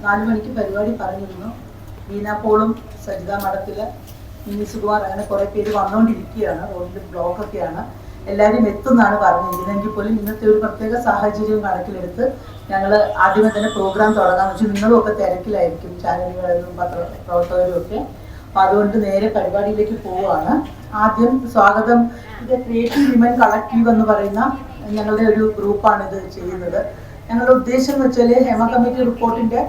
4 മണിക്ക് പരിപാടി പറഞ്ഞിരുന്നു. ബീന പോളും സജിത മഠത്തില് മിനി സുകുമാർ അങ്ങനെ കുറേ പേര് വന്നുകൊണ്ടിരിക്കുകയാണ്. റോഡിൽ ബ്ലോക്കൊക്കെയാണ്. എല്ലാവരും എത്തുന്നാണ് പറഞ്ഞിരിക്കുന്നതെങ്കിൽ പോലും ഇന്നത്തെ ഒരു പ്രത്യേക സാഹചര്യം കണക്കിലെടുത്ത് ഞങ്ങൾ ആദ്യമേ തന്നെ പ്രോഗ്രാം തുടങ്ങാമെന്ന് വെച്ചാൽ നിങ്ങളും ഒക്കെ തിരക്കിലായിരിക്കും, ചാനലുകളിലും പത്രപ്രവർത്തകരും ഒക്കെ. അപ്പം അതുകൊണ്ട് നേരെ പരിപാടിയിലേക്ക് പോവുകയാണ്. ആദ്യം സ്വാഗതം. ഇത് ക്രിയേറ്റീവ് വിമൻ കളക്റ്റീവ് എന്ന് പറയുന്ന ഞങ്ങളുടെ ഒരു ഗ്രൂപ്പാണ് ഇത് ചെയ്യുന്നത്. ഞങ്ങളുടെ ഉദ്ദേശം എന്ന് വെച്ചാൽ ഹേമ കമ്മിറ്റി റിപ്പോർട്ടിന്റെ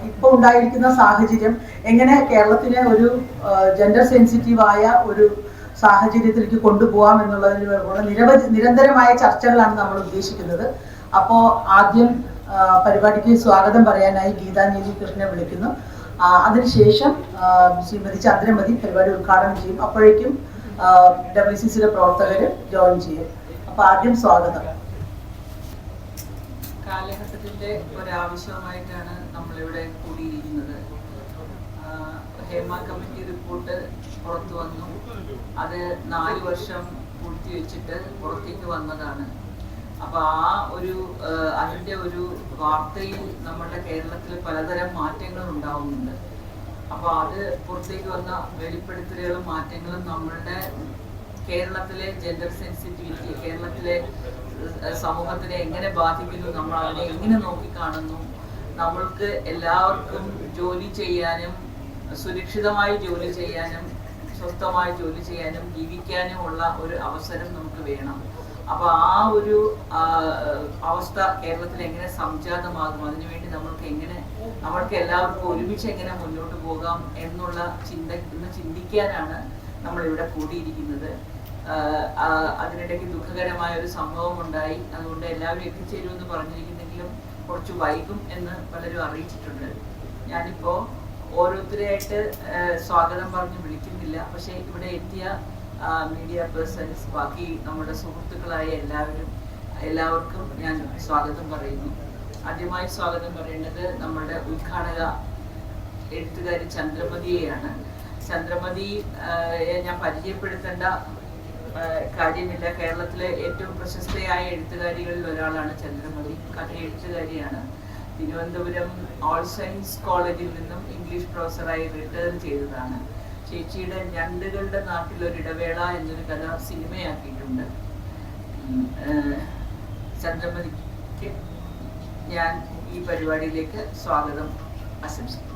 ഇപ്പോൾ ഉണ്ടായിരിക്കുന്ന സാഹചര്യം എങ്ങനെ കേരളത്തിലെ ഒരു ജെൻഡർ സെൻസിറ്റീവായ ഒരു സാഹചര്യത്തിലേക്ക് കൊണ്ടുപോകാം എന്നുള്ളതിനുള്ള നിരന്തരമായ ചർച്ചകളാണ് നമ്മൾ ഉദ്ദേശിക്കുന്നത്. അപ്പോൾ ആദ്യം പരിപാടിക്ക് സ്വാഗതം പറയാനായി ഗീതാഞ്ജലി കൃഷ്ണനെ വിളിക്കുന്നു. അതിനുശേഷം ശ്രീമതി ചന്ദ്രമതി പരിപാടി ഉദ്ഘാടനം ചെയ്യും. അപ്പോഴേക്കും WCCയുടെ പ്രവർത്തകർ ജോയിൻ ചെയ്യും. അപ്പോൾ ആദ്യം സ്വാഗതം. കാലഘട്ടത്തിന്റെ ഒരാവശ്യമായിട്ടാണ് നമ്മളിവിടെ കൂടിയിരിക്കുന്നത്. ഹേമ കമ്മിറ്റി റിപ്പോർട്ട് പുറത്തു വന്നു. അത് 4 വർഷം പൂർത്തിവെച്ചിട്ട് പുറത്തേക്ക് വന്നതാണ്. അപ്പൊ അതിന്റെ ഒരു വാർത്തയിൽ നമ്മുടെ കേരളത്തിൽ പലതരം മാറ്റങ്ങൾ ഉണ്ടാവുന്നുണ്ട്. അപ്പൊ അത് പുറത്തേക്ക് വന്ന വെളിപ്പെടുത്തലുകളും മാറ്റങ്ങളും നമ്മളുടെ കേരളത്തിലെ ജെൻഡർ സെൻസിറ്റിവിറ്റി, കേരളത്തിലെ സമൂഹത്തിനെ എങ്ങനെ ബാധിക്കുന്നു, നമ്മൾ അതിനെ എങ്ങനെ നോക്കിക്കാണുന്നു, നമ്മൾക്ക് എല്ലാവർക്കും ജോലി ചെയ്യാനും സുരക്ഷിതമായി ജോലി ചെയ്യാനും സ്വസ്ഥമായി ജോലി ചെയ്യാനും ജീവിക്കാനുമുള്ള ഒരു അവസരം നമുക്ക് വേണം. അപ്പൊ ആ ഒരു അവസ്ഥ കേരളത്തിൽ എങ്ങനെ സംജാതമാകും, അതിനുവേണ്ടി നമ്മൾക്ക് എല്ലാവർക്കും ഒരുമിച്ച് എങ്ങനെ മുന്നോട്ട് പോകാം എന്നുള്ള ചിന്തിക്കാനാണ് നമ്മളിവിടെ കൂടിയിരിക്കുന്നത്. അതിനിടയ്ക്ക് ദുഃഖകരമായ ഒരു സംഭവം ഉണ്ടായി. അതുകൊണ്ട് എല്ലാവരും എത്തിച്ചേരുമെന്ന് പറഞ്ഞിരിക്കുന്നെങ്കിലും കുറച്ച് വൈകും എന്ന് പലരും അറിയിച്ചിട്ടുണ്ട്. ഞാനിപ്പോ ഓരോരുത്തരെയായിട്ട് സ്വാഗതം പറഞ്ഞ് വിളിക്കുന്നില്ല. പക്ഷെ ഇവിടെ എത്തിയ മീഡിയ പേഴ്സൺസ്, ബാക്കി നമ്മുടെ സുഹൃത്തുക്കളായ എല്ലാവർക്കും ഞാൻ സ്വാഗതം പറയുന്നു. ആദ്യമായി സ്വാഗതം പറയേണ്ടത് നമ്മുടെ ഉദ്ഘാടക എഴുത്തുകാരി ചന്ദ്രമതിയെയാണ്. ചന്ദ്രമതിയെ ഞാൻ പരിചയപ്പെടുത്തേണ്ട കാര്യമില്ല. കേരളത്തിലെ ഏറ്റവും പ്രശസ്തയായ എഴുത്തുകാരികളിൽ ഒരാളാണ് ചന്ദ്രമതി. കഥ എഴുത്തുകാരിയാണ്. തിരുവനന്തപുരം ഓൾ സയൻസ് കോളേജിൽ നിന്നും ഇംഗ്ലീഷ് പ്രൊഫസറായി റിട്ടയർ ചെയ്തതാണ്. ചേച്ചിയുടെ ഞണ്ടുകളുടെ നാട്ടിലൊരിടവേള എന്നൊരു കഥ സിനിമയാക്കിയിട്ടുണ്ട്. ചന്ദ്രമതിക്ക് ഞാൻ ഈ പരിപാടിയിലേക്ക് സ്വാഗതം ആശംസിക്കുന്നു.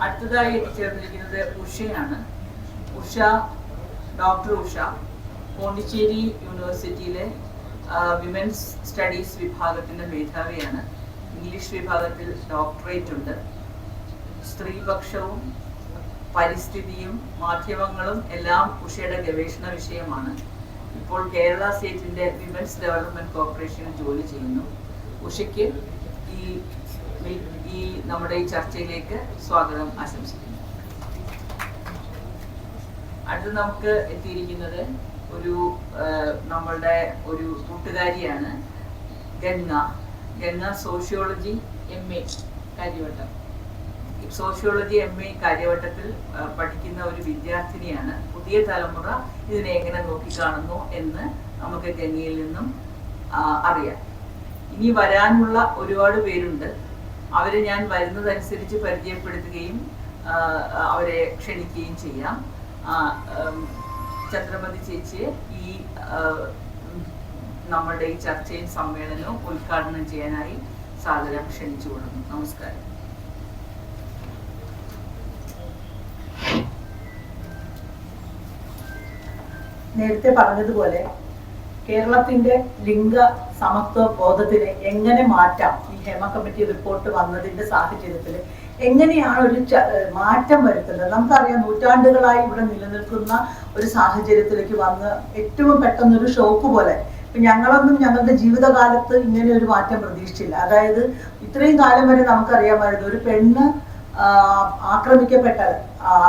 അടുത്തതായി എത്തിച്ചേർന്നിരിക്കുന്നത് ഉഷയാണ്. ഡോക്ടർ ഉഷ പോണ്ടിച്ചേരി യൂണിവേഴ്സിറ്റിയിലെ വിമൻസ് സ്റ്റഡീസ് വിഭാഗത്തിന്റെ മേധാവിയാണ്. ഇംഗ്ലീഷ് വിഭാഗത്തിൽ ഡോക്ടറേറ്റ് ഉണ്ട്. സ്ത്രീപക്ഷവും പരിസ്ഥിതിയും മാധ്യമങ്ങളും എല്ലാം ഉഷയുടെ ഗവേഷണ വിഷയമാണ്. ഇപ്പോൾ കേരള സ്റ്റേറ്റിന്റെ വിമൻസ് ഡെവലപ്മെന്റ് കോർപ്പറേഷനിൽ ജോലി ചെയ്യുന്നു. ഉഷയ്ക്ക് ഈ നമ്മുടെ ഈ ചർച്ചയിലേക്ക് സ്വാഗതം ആശംസിക്കുന്നു. അടുത്ത് നമുക്ക് എത്തിയിരിക്കുന്നത് നമ്മളുടെ ഒരു കൂട്ടുകാരിയാണ് Ganga. Sociology MA Kariavattom. Sociology MA കാര്യവട്ടത്തിൽ പഠിക്കുന്ന ഒരു വിദ്യാർത്ഥിനിയാണ്. പുതിയ തലമുറ ഇതിനെ എങ്ങനെ നോക്കിക്കാണുന്നു എന്ന് നമുക്ക് ഗംഗയിൽ നിന്നും അറിയാം. ഇനി വരാനുള്ള ഒരുപാട് പേരുണ്ട്. അവരെ ഞാൻ വരുന്നതനുസരിച്ച് പരിചയപ്പെടുത്തുകയും അവരെ ക്ഷണിക്കുകയും ചെയ്യാം. ചന്ദ്രമതി ചേച്ചിയെ നമ്മുടെ ഈ ചർച്ചയും സമ്മേളനവും ഉദ്ഘാടനം ചെയ്യാനായി സാദരം ക്ഷണിച്ചുകൊള്ളുന്നു. നമസ്കാരം. നേരത്തെ പറഞ്ഞതുപോലെ കേരളത്തിന്റെ ലിംഗ സമത്വ ബോധത്തിനെ എങ്ങനെ മാറ്റാം, ഈ ഹേമ കമ്മിറ്റി റിപ്പോർട്ട് വന്നതിന്റെ സാഹചര്യത്തിൽ എങ്ങനെയാണ് ഒരു മാറ്റം വരുത്തുന്നത്? നമുക്കറിയാം, നൂറ്റാണ്ടുകളായി ഇവിടെ നിലനിൽക്കുന്ന ഒരു സാഹചര്യത്തിലേക്ക് വന്ന് ഏറ്റവും പെട്ടെന്നൊരു ഷോക്ക് പോലെ. ഇപ്പൊ ഞങ്ങളൊന്നും ഞങ്ങളുടെ ജീവിതകാലത്ത് ഇങ്ങനെ ഒരു മാറ്റം പ്രതീക്ഷിച്ചില്ല. അതായത് ഇത്രയും കാലം വരെ നമുക്കറിയാമായിരുന്നു, ഒരു പെണ്ണ് ആക്രമിക്കപ്പെട്ടാൽ,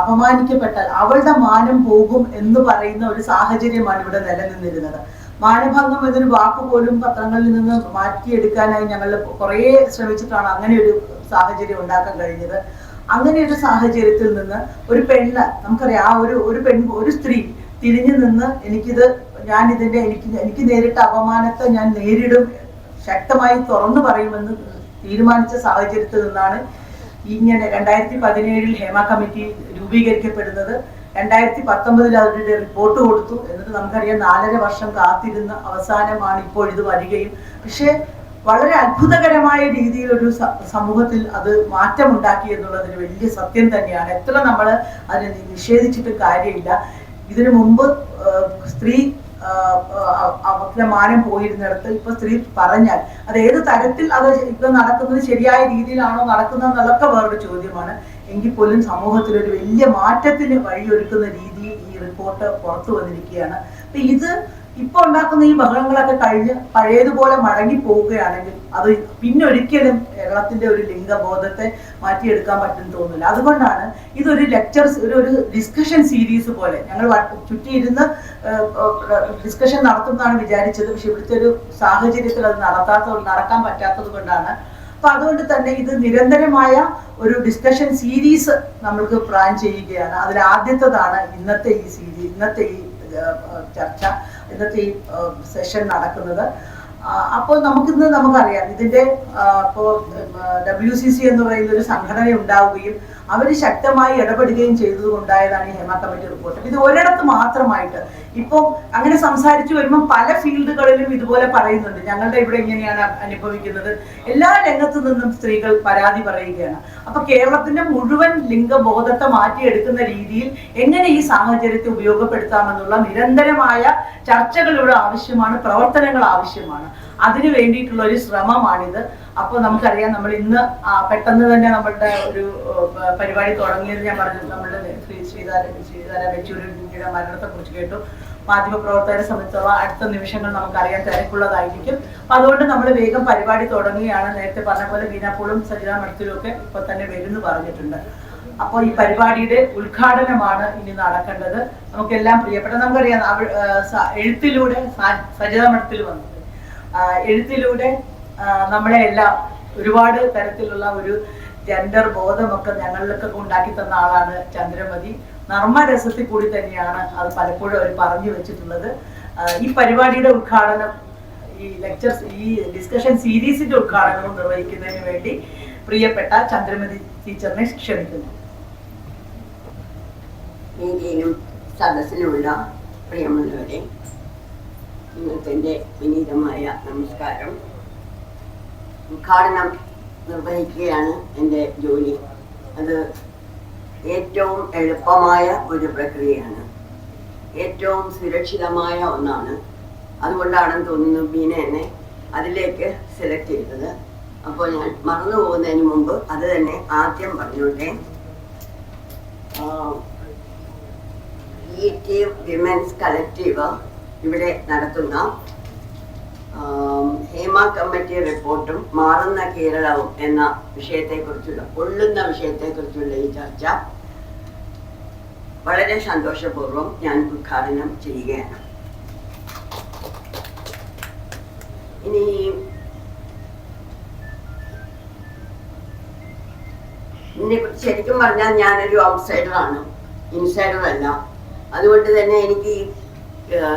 അപമാനിക്കപ്പെട്ടാൽ അവളുടെ മാനം പോകും എന്ന് പറയുന്ന ഒരു സാഹചര്യമാണ് ഇവിടെ നിലനിന്നിരുന്നത്. മാനഭംഗം എന്നൊരു വാക്ക് പോലും പത്രങ്ങളിൽ നിന്ന് മാറ്റിയെടുക്കാനായി ഞങ്ങൾ കുറേ ശ്രമിച്ചിട്ടാണ് അങ്ങനെ ഒരു സാഹചര്യം ഉണ്ടാക്കാൻ കഴിഞ്ഞത്. അങ്ങനെ ഒരു സാഹചര്യത്തിൽ നിന്ന് ഒരു പെണ്ണ്, നമുക്കറിയാം, ഒരു സ്ത്രീ തിരിഞ്ഞു നിന്ന് എനിക്ക് നേരിട്ട അപമാനത്തെ ഞാൻ നേരിടും, ശക്തമായി തുറന്നു പറയുമെന്ന് തീരുമാനിച്ച സാഹചര്യത്തിൽ നിന്നാണ് ഇങ്ങനെ 2017 ഹേമ കമ്മിറ്റി രൂപീകരിക്കപ്പെടുന്നത്. 2019 അവരുടെ റിപ്പോർട്ട് കൊടുത്തു. എന്നിട്ട് നമുക്കറിയാം 4.5 വർഷം കാത്തിരുന്ന അവസാനമാണ് ഇപ്പോൾ ഇത് വരികയും, പക്ഷേ വളരെ അത്ഭുതകരമായ രീതിയിൽ ഒരു സമൂഹത്തിൽ അത് മാറ്റമുണ്ടാക്കി എന്നുള്ളതിന് വലിയ സത്യം തന്നെയാണ്. എത്ര നമ്മൾ അതിനെ നിഷേധിച്ചിട്ട് കാര്യമില്ല. ഇതിനു മുമ്പ് സ്ത്രീ അവരുടെ മാനം പോയിരുന്നിടത്ത് ഇപ്പൊ സ്ത്രീ പറഞ്ഞാൽ അത് ഏത് തരത്തിൽ അത് ഇപ്പൊ നടക്കുന്നത് ശരിയായ രീതിയിലാണോ നടക്കുന്നത് എന്നുള്ളതൊക്കെ വേറൊരു ചോദ്യമാണ്. എങ്കിൽ പോലും സമൂഹത്തിൽ ഒരു വലിയ മാറ്റത്തിന് വഴിയൊരുക്കുന്ന രീതിയിൽ ഈ റിപ്പോർട്ട് പുറത്തു വന്നിരിക്കുകയാണ്. അപ്പൊ ഇത് ഇപ്പൊ ഉണ്ടാക്കുന്ന ഈ ബഹളങ്ങളൊക്കെ കഴിഞ്ഞ് പഴയതുപോലെ മടങ്ങി പോവുകയാണെങ്കിൽ അത് പിന്നെ ഒരിക്കലും കേരളത്തിന്റെ ഒരു ലിംഗബോധത്തെ മാറ്റിയെടുക്കാൻ പറ്റുമെന്ന് തോന്നുന്നില്ല. അതുകൊണ്ടാണ് ഇതൊരു ഒരു ഡിസ്കഷൻ സീരീസ് പോലെ ഞങ്ങൾ ചുറ്റിയിരുന്ന് ഡിസ്കഷൻ നടത്തുന്നതാണ് വിചാരിച്ചത്. പക്ഷെ ഇവിടുത്തെ ഒരു സാഹചര്യത്തിൽ അത് നടക്കാൻ പറ്റാത്തത് കൊണ്ടാണ്. അപ്പൊ അതുകൊണ്ട് തന്നെ ഇത് നിരന്തരമായ ഒരു ഡിസ്കഷൻ സീരീസ് നമ്മൾക്ക് പ്ലാൻ ചെയ്യുകയാണ്. അതിൽ ആദ്യത്തേതാണ് ഇന്നത്തെ ഈ ചർച്ച, ഇന്നത്തെ ഈ സെഷൻ നടക്കുന്നത്. അപ്പോൾ നമുക്കറിയാം ഇതിന്റെ ഇപ്പോൾ WCC എന്ന് പറയുന്ന ഒരു സംഘടന ഉണ്ടാവുകയും അവർ ശക്തമായി ഇടപെടുകയും ചെയ്തതുകൊണ്ടായതാണ് ഈ ഹേമ കമ്മിറ്റി റിപ്പോർട്ട്. ഇത് ഒരിടത്ത് മാത്രമായിട്ട് ഇപ്പോൾ അങ്ങനെ സംസാരിച്ചു വരുമ്പോൾ പല ഫീൽഡുകളിലും ഇതുപോലെ പറയുന്നുണ്ട്, ഞങ്ങളുടെ ഇവിടെ ഇങ്ങനെയാണ് അനുഭവിക്കുന്നത്. എല്ലാ രംഗത്തു നിന്നും സ്ത്രീകൾ പരാതി പറയുകയാണ്. അപ്പൊ കേരളത്തിന്റെ മുഴുവൻ ലിംഗബോധത്തെ മാറ്റിയെടുക്കുന്ന രീതിയിൽ എങ്ങനെ ഈ സാഹചര്യത്തെ ഉപയോഗപ്പെടുത്താമെന്നുള്ള നിരന്തരമായ ചർച്ചകൾ ഇവിടെ ആവശ്യമാണ്, പ്രവർത്തനങ്ങൾ ആവശ്യമാണ്. അതിനു വേണ്ടിയിട്ടുള്ള ഒരു ശ്രമമാണിത്. അപ്പോൾ നമുക്കറിയാം, നമ്മൾ ഇന്ന് പെട്ടെന്ന് തന്നെ നമ്മളുടെ ഒരു പരിപാടി തുടങ്ങിയത് ഞാൻ പറഞ്ഞു, നമ്മളുടെ ശ്രീധാര യെച്ചൂരിയുടെ മരണത്തെ കുറിച്ച് കേട്ടു. മാധ്യമപ്രവർത്തകരെ സംബന്ധിച്ചുള്ള അടുത്ത നിമിഷങ്ങൾ നമുക്കറിയാൻ തിരക്കുള്ളതായിരിക്കും. അപ്പൊ അതുകൊണ്ട് നമ്മൾ വേഗം പരിപാടി തുടങ്ങുകയാണ്. നേരത്തെ പറഞ്ഞ പോലെ ബീനാപ്പോളും സജിത മഠത്തിലും ഒക്കെ ഇപ്പൊ തന്നെ വരുമെന്ന് പറഞ്ഞിട്ടുണ്ട്. അപ്പോൾ ഈ പരിപാടിയുടെ ഉദ്ഘാടനമാണ് ഇനി നടക്കേണ്ടത്. നമുക്കെല്ലാം പ്രിയപ്പെട്ട, നമുക്കറിയാം എഴുത്തിലൂടെ സജിത മഠത്തിൽ വന്നത്, എഴുത്തിലൂടെ നമ്മളെ എല്ലാം ഒരുപാട് തരത്തിലുള്ള ഒരു ജെൻഡർ ബോധമൊക്കെ ഞങ്ങളിലൊക്കെ ഉണ്ടാക്കി തന്ന ആളാണ് ചന്ദ്രമതി. നർമ്മരസത്തിൽ കൂടി തന്നെയാണ് അത് പലപ്പോഴും അവർ പറഞ്ഞു വെച്ചിട്ടുള്ളത്. ഈ പരിപാടിയുടെ ഉദ്ഘാടനം, ഈ ഡിസ്കഷൻ സീരീസിന്റെ ഉദ്ഘാടനവും നിർവഹിക്കുന്നതിന് വേണ്ടി പ്രിയപ്പെട്ട ചന്ദ്രമതി ടീച്ചറിനെ ക്ഷണിക്കുന്നു. വേദിയിലും സദസ്സിലുമുള്ള പ്രിയമുള്ളവരെ, നിങ്ങൾക്ക് എൻ്റെ വിനീതമായ നമസ്കാരം. ഉദ്ഘാടനം നിർവഹിക്കുകയാണ് എൻ്റെ ജോലി. അത് ഏറ്റവും എളുപ്പമായ ഒരു പ്രക്രിയയാണ്, ഏറ്റവും സുരക്ഷിതമായ ഒന്നാണ്. അതുകൊണ്ടാണെന്ന് തോന്നുന്നു ബീന എന്നെ അതിലേക്ക് സെലക്ട് ചെയ്തത്. അപ്പോൾ ഞാൻ മറന്നു പോകുന്നതിന് മുമ്പ് അത് തന്നെ ആദ്യം പറഞ്ഞോട്ടെ. ക്രിയേറ്റീവ് വിമൻസ് കളക്റ്റീവ് ഇവിടെ നടത്തുന്ന ഹേമ കമ്മിറ്റി റിപ്പോർട്ടും മാറുന്ന കേരളവും എന്ന പൊള്ളുന്ന വിഷയത്തെക്കുറിച്ചുള്ള ഈ ചർച്ച വളരെ സന്തോഷപൂർവ്വം ഞാൻ ഉദ്ഘാടനം ചെയ്യുകയാണ്. ഇനി ഇതിനെക്കുറിച്ച് ശരിക്കും പറഞ്ഞാൽ ഞാനൊരു ഔട്ട്സൈഡറാണ്, ഇൻസൈഡർ അല്ല. അതുകൊണ്ട് തന്നെ എനിക്ക്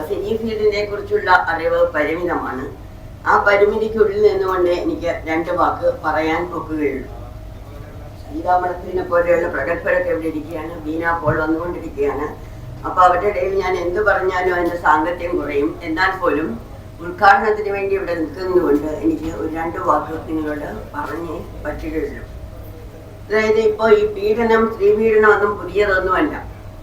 സിനി ഫീൽഡിനെ കുറിച്ചുള്ള അറിവ് പരിമിതമാണ്. ആ പരിമിതിക്കുള്ളിൽ നിന്നുകൊണ്ട് എനിക്ക് 2 വാക്ക് പറയാൻ ഒക്കുകയുള്ളൂ. സജിത മഠത്തിനെ പോലെയുള്ള പ്രഗത്ഭരൊക്കെ ഇവിടെ ഇരിക്കുകയാണ്, ബീന പോൾ വന്നുകൊണ്ടിരിക്കുകയാണ്. അപ്പൊ അവരുടെ ഇടയിൽ ഞാൻ എന്ത് പറഞ്ഞാലും അതിന്റെ സാങ്കത്യം കുറയും. എന്നാൽ പോലും ഉദ്ഘാടനത്തിന് വേണ്ടി ഇവിടെ നിൽക്കുന്നതുകൊണ്ട് എനിക്ക് ഒരു 2 വാക്ക് നിങ്ങളോട് പറഞ്ഞേ പറ്റുകയുള്ളൂ. അതായത് ഇപ്പോൾ ഈ സ്ത്രീ പീഡനം ഒന്നും പുതിയതൊന്നുമല്ല.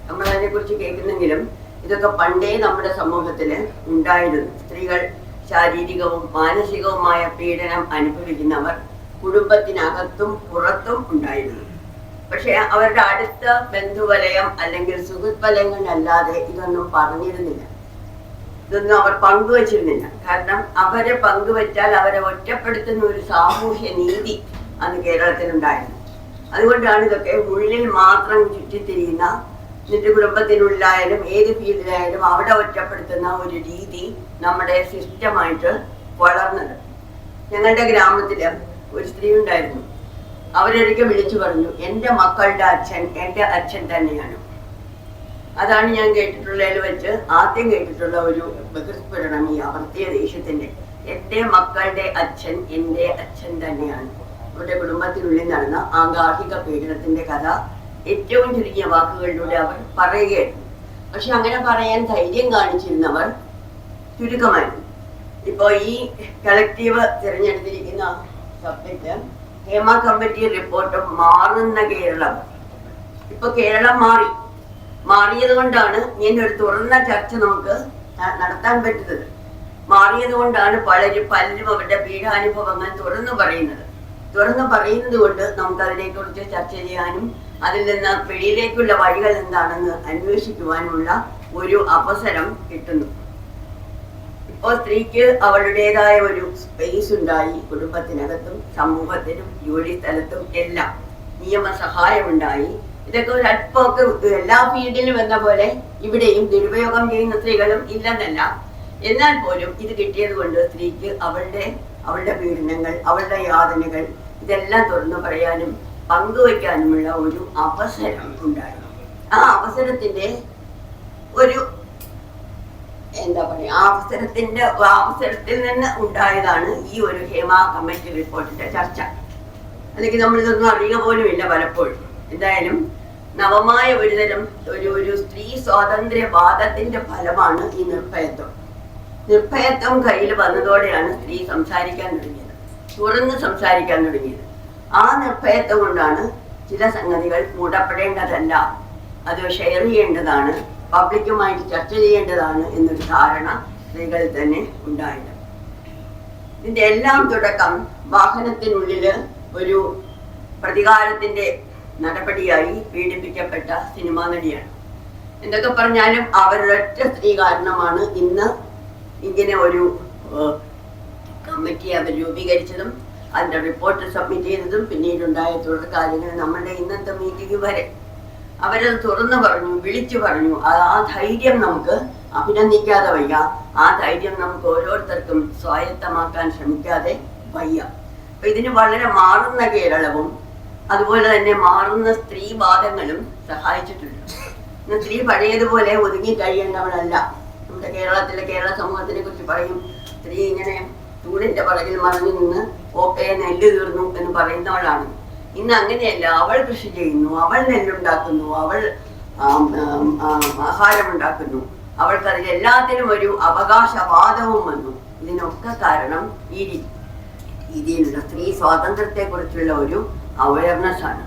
നമ്മൾ അതിനെക്കുറിച്ച് കേൾക്കുന്നെങ്കിലും ഇതൊക്കെ പണ്ടേ നമ്മുടെ സമൂഹത്തിൽ ഉണ്ടായിരുന്നു. സ്ത്രീകൾ ശാരീരികവും മാനസികവുമായ പീഡനം അനുഭവിക്കുന്നവർ കുടുംബത്തിനകത്തും പുറത്തും ഉണ്ടായിരുന്നു. പക്ഷെ അവരുടെ അടുത്ത ബന്ധുവലയം അല്ലെങ്കിൽ സുഹൃത്ത് വലയങ്ങളല്ലാതെ ഇതൊന്നും പറഞ്ഞിരുന്നില്ല, ഇതൊന്നും അവർ പങ്കുവച്ചിരുന്നില്ല. കാരണം അവരെ പങ്കുവച്ചാൽ അവരെ ഒറ്റപ്പെടുത്തുന്ന ഒരു സാമൂഹ്യ നീതി അന്ന് കേരളത്തിലുണ്ടായിരുന്നു. അതുകൊണ്ടാണ് ഇതൊക്കെ ഉള്ളിൽ മാത്രം ചുറ്റിത്തിരിയുന്ന, എന്നിട്ട് കുടുംബത്തിനുള്ളിലായാലും ഏത് ഫീൽഡിലായാലും അവിടെ ഒറ്റപ്പെടുത്തുന്ന ഒരു രീതി നമ്മുടെ സിസ്റ്റമായിട്ട് വളർന്നത്. ഞങ്ങളുടെ ഗ്രാമത്തിൽ ഒരു സ്ത്രീ ഉണ്ടായിരുന്നു. അവരൊരിക്കൽ വിളിച്ചു പറഞ്ഞു, എൻ്റെ മക്കളുടെ അച്ഛൻ എൻ്റെ അച്ഛൻ തന്നെയാണ്. അതാണ് ഞാൻ കേട്ടിട്ടുള്ളതിൽ വെച്ച് ആദ്യം കേട്ടിട്ടുള്ള ഒരു ബഹിസ്ഫുരണം ഈ അവർത്തിയ ദേഷ്യത്തിന്റെ. എന്റെ മക്കളുടെ അച്ഛൻ എന്റെ അച്ഛൻ തന്നെയാണ്. അവരുടെ കുടുംബത്തിനുള്ളിൽ നടന്ന ആ ഗാർഹിക പീഡനത്തിന്റെ കഥ ഏറ്റവും ചുരുങ്ങിയ വാക്കുകളിലൂടെ അവർ പറയുകയായിരുന്നു. പക്ഷെ അങ്ങനെ പറയാൻ ധൈര്യം കാണിച്ചിരുന്നവർ ചുരുക്കമായിരുന്നു. ഇപ്പൊ ഈ കളക്റ്റീവ് തിരഞ്ഞെടുത്തിരിക്കുന്ന സബ്ജക്റ്റ് ഹേമ കമ്മിറ്റി റിപ്പോർട്ട് മാറുന്ന കേരളം. ഇപ്പൊ കേരളം മാറിയത് കൊണ്ടാണ് ഇങ്ങനെ ഒരു തുറന്ന ചർച്ച നമുക്ക് നടത്താൻ പറ്റുന്നത്. മാറിയത് കൊണ്ടാണ് പലരും അവരുടെ പീഡാനുഭവങ്ങൾ തുറന്നു പറയുന്നത് കൊണ്ട് നമുക്ക് അതിനെക്കുറിച്ച് ചർച്ച ചെയ്യാനും അതിൽ നിന്ന് വെളിയിലേക്കുള്ള വഴികൾ എന്താണെന്ന് അന്വേഷിക്കുവാനുള്ള ഒരു അവസരം കിട്ടുന്നു. ഇപ്പോൾ സ്ത്രീക്ക് അവളുടേതായ ഒരു സ്പേസ് ഉണ്ടായി. കുടുംബത്തിനകത്തും സമൂഹത്തിനും ജോലി സ്ഥലത്തും എല്ലാം നിയമസഹായം ഉണ്ടായി. ഇതൊക്കെ ഒരു അല്പമൊക്കെ എല്ലാ ഫീൽഡിലും എന്ന പോലെ ഇവിടെയും ദുരുപയോഗം ചെയ്യുന്ന സ്ത്രീകളും ഇല്ലെന്നല്ല. എന്നാൽ പോലും ഇത് കിട്ടിയത് കൊണ്ട് സ്ത്രീക്ക് അവളുടെ പീഡനങ്ങൾ, അവളുടെ യാതനകൾ ഇതെല്ലാം തുറന്നു പറയാനും പങ്കുവയ്ക്കാനുമുള്ള ഒരു അവസരം ഉണ്ടായി. ആ അവസരത്തിന്റെ ഒരു എന്താ പറയുക, അവസരത്തിൽ നിന്ന് ഉണ്ടായതാണ് ഈ ഒരു ഹേമ കമ്മിറ്റി റിപ്പോർട്ടിന്റെ ചർച്ച. അല്ലെങ്കിൽ നമ്മളിതൊന്നും അറിയുക പോലുമില്ല പലപ്പോഴും. എന്തായാലും നവമായ ഒരുതരം ഒരു സ്ത്രീ സ്വാതന്ത്ര്യവാദത്തിന്റെ ഫലമാണ് ഈ നിർഭയത്വം കയ്യിൽ വന്നതോടെയാണ് സ്ത്രീ തുറന്ന് സംസാരിക്കാൻ തുടങ്ങിയത്. ആ നിർഭയത്വം കൊണ്ടാണ് ചില സംഗതികൾ മൂടപ്പെടേണ്ടതല്ല, അത് ഷെയർ ചെയ്യേണ്ടതാണ്, പബ്ലിക്കുമായിട്ട് ചർച്ച ചെയ്യേണ്ടതാണ് എന്നൊരു ധാരണ സ്ത്രീകളിൽ തന്നെ ഉണ്ടായത്. ഇതിന്റെ എല്ലാം തുടക്കം വാഹനത്തിനുള്ളില് ഒരു പ്രതികാരത്തിന്റെ നടപടിയായി പീഡിപ്പിക്കപ്പെട്ട സിനിമാ നടിയാണ്. എന്തൊക്കെ പറഞ്ഞാലും അവരൊറ്റ സ്ത്രീ കാരണമാണ് ഇന്ന് ഇങ്ങനെ ഒരു കമ്മിറ്റി അവർ രൂപീകരിച്ചതും അതിന്റെ റിപ്പോർട്ട് സബ്മിറ്റ് ചെയ്തതും പിന്നീടുണ്ടായ തുടർ കാര്യങ്ങൾ നമ്മുടെ ഇന്നത്തെ മീറ്റിംഗ് വരെ അവരത് തുറന്നു പറഞ്ഞു, വിളിച്ചു പറഞ്ഞു. ആ ധൈര്യം നമുക്ക് അഭിനന്ദിക്കാതെ വയ്യ. ആ ധൈര്യം നമുക്ക് ഓരോരുത്തർക്കും സ്വായത്തമാക്കാൻ ശ്രമിക്കാതെ വയ്യ. അപ്പൊ ഇതിന് വളരെ മാറുന്ന കേരളവും അതുപോലെ തന്നെ മാറുന്ന സ്ത്രീവാദങ്ങളും സഹായിച്ചിട്ടുണ്ട്. സ്ത്രീ പഴയതുപോലെ ഒതുങ്ങി കഴിയേണ്ടവളല്ല. നമ്മുടെ കേരള സമൂഹത്തിനെ കുറിച്ച് പറയും, സ്ത്രീ ഇങ്ങനെ തൂണിന്റെ പുറകിൽ മറഞ്ഞു നിന്ന് നെല്ല് തീർന്നു എന്ന് പറയുന്നവളാണ്. ഇന്ന് അങ്ങനെയല്ല. അവൾ കൃഷി ചെയ്യുന്നു, അവൾ നെല്ലുണ്ടാക്കുന്നു, അവൾ ആഹാരം ഉണ്ടാക്കുന്നു, അവൾക്ക് അതിലെല്ലാത്തിനും ഒരു അവകാശവാദവും വന്നു. ഇതിനൊക്കെ കാരണം ഈ രീതിയിലുള്ള സ്ത്രീ സ്വാതന്ത്ര്യത്തെ കുറിച്ചുള്ള ഒരു അവയർനെസ് ആണ്.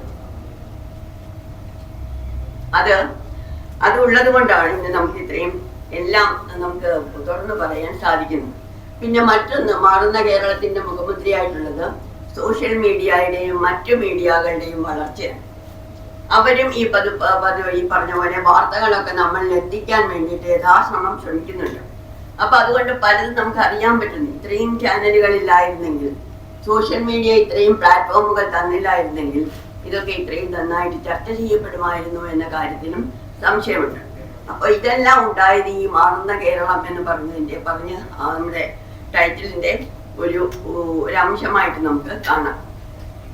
അത് ഉള്ളത് കൊണ്ടാണ് ഇന്ന് നമുക്ക് ഇത്രയും എല്ലാം നമുക്ക് തുറന്നു പറയാൻ സാധിക്കുന്നത്. പിന്നെ മറ്റൊന്ന്, മാറുന്ന കേരളത്തിന്റെ മുഖമുദ്രയായിട്ടുള്ളത് സോഷ്യൽ മീഡിയയുടെയും മറ്റു മീഡിയകളുടെയും വളർച്ചയാണ്. അവരും ഈ പറഞ്ഞ പോലെ വാർത്തകളൊക്കെ നമ്മളിൽ എത്തിക്കാൻ വേണ്ടിയിട്ട് യഥാശ്രമം ശ്രമിക്കുന്നുണ്ട്. അപ്പൊ അതുകൊണ്ട് പലതും നമുക്ക് അറിയാൻ പറ്റുന്നു. ഇത്രയും ചാനലുകളില്ലായിരുന്നെങ്കിൽ, സോഷ്യൽ മീഡിയ ഇത്രയും പ്ലാറ്റ്ഫോമുകൾ തന്നില്ലായിരുന്നെങ്കിൽ ഇതൊക്കെ ഇത്രയും നന്നായിട്ട് ചർച്ച ചെയ്യപ്പെടുമായിരുന്നു എന്ന കാര്യത്തിലും സംശയമുണ്ട്. അപ്പൊ ഇതെല്ലാം ഉണ്ടായത് ഈ മാറുന്ന കേരളം എന്ന് പറഞ്ഞ് നമ്മുടെ ടൈറ്റിലിന്റെ ഒരു അംശമായിട്ട് നമുക്ക് കാണാം.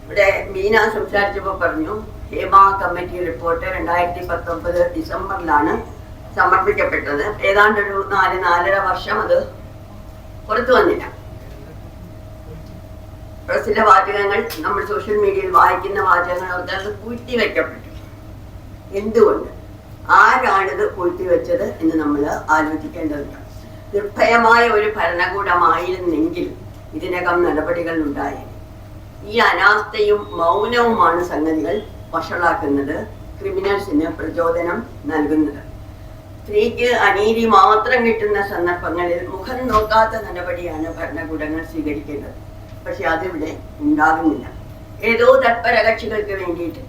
ഇവിടെ മീന സംസാരിച്ചപ്പോൾ പറഞ്ഞു, ഹേമ കമ്മിറ്റി റിപ്പോർട്ട് 2019 ഡിസംബറിലാണ് സമർപ്പിക്കപ്പെട്ടത്. ഏതാണ്ട് ഒരു 4-4.5 വർഷം അത് പുറത്തു വന്നില്ല. പ്രസിലെ വാചകങ്ങൾ, നമ്മൾ സോഷ്യൽ മീഡിയയിൽ വായിക്കുന്ന വാചകങ്ങളൊക്കെ അത് പൂഴ്ത്തിവെക്കപ്പെട്ടു. എന്തുകൊണ്ട്? ആരാണിത് പൂഴ്ത്തിവെച്ചത് എന്ന് നമ്മൾ ആലോചിക്കേണ്ടതുണ്ട്. നിർഭയമായ ഒരു ഭരണകൂടമായിരുന്നെങ്കിൽ ഇതിനകം നടപടികൾ ഉണ്ടായി. ഈ അനാസ്ഥയും മൗനവുമാണ് സംഗതികൾ വഷളാക്കുന്നത്, ക്രിമിനൽസിന് പ്രചോദനം നൽകുന്നത്. സ്ത്രീക്ക് അനീതി മാത്രം കിട്ടുന്ന സന്ദർഭങ്ങളിൽ മുഖം നോക്കാത്ത നടപടിയാണ് ഭരണകൂടങ്ങൾ സ്വീകരിക്കേണ്ടത്. പക്ഷെ അതിവിടെ ഉണ്ടാകുന്നില്ല. ഏതോ തത്പര കക്ഷികൾക്ക് വേണ്ടിയിട്ട്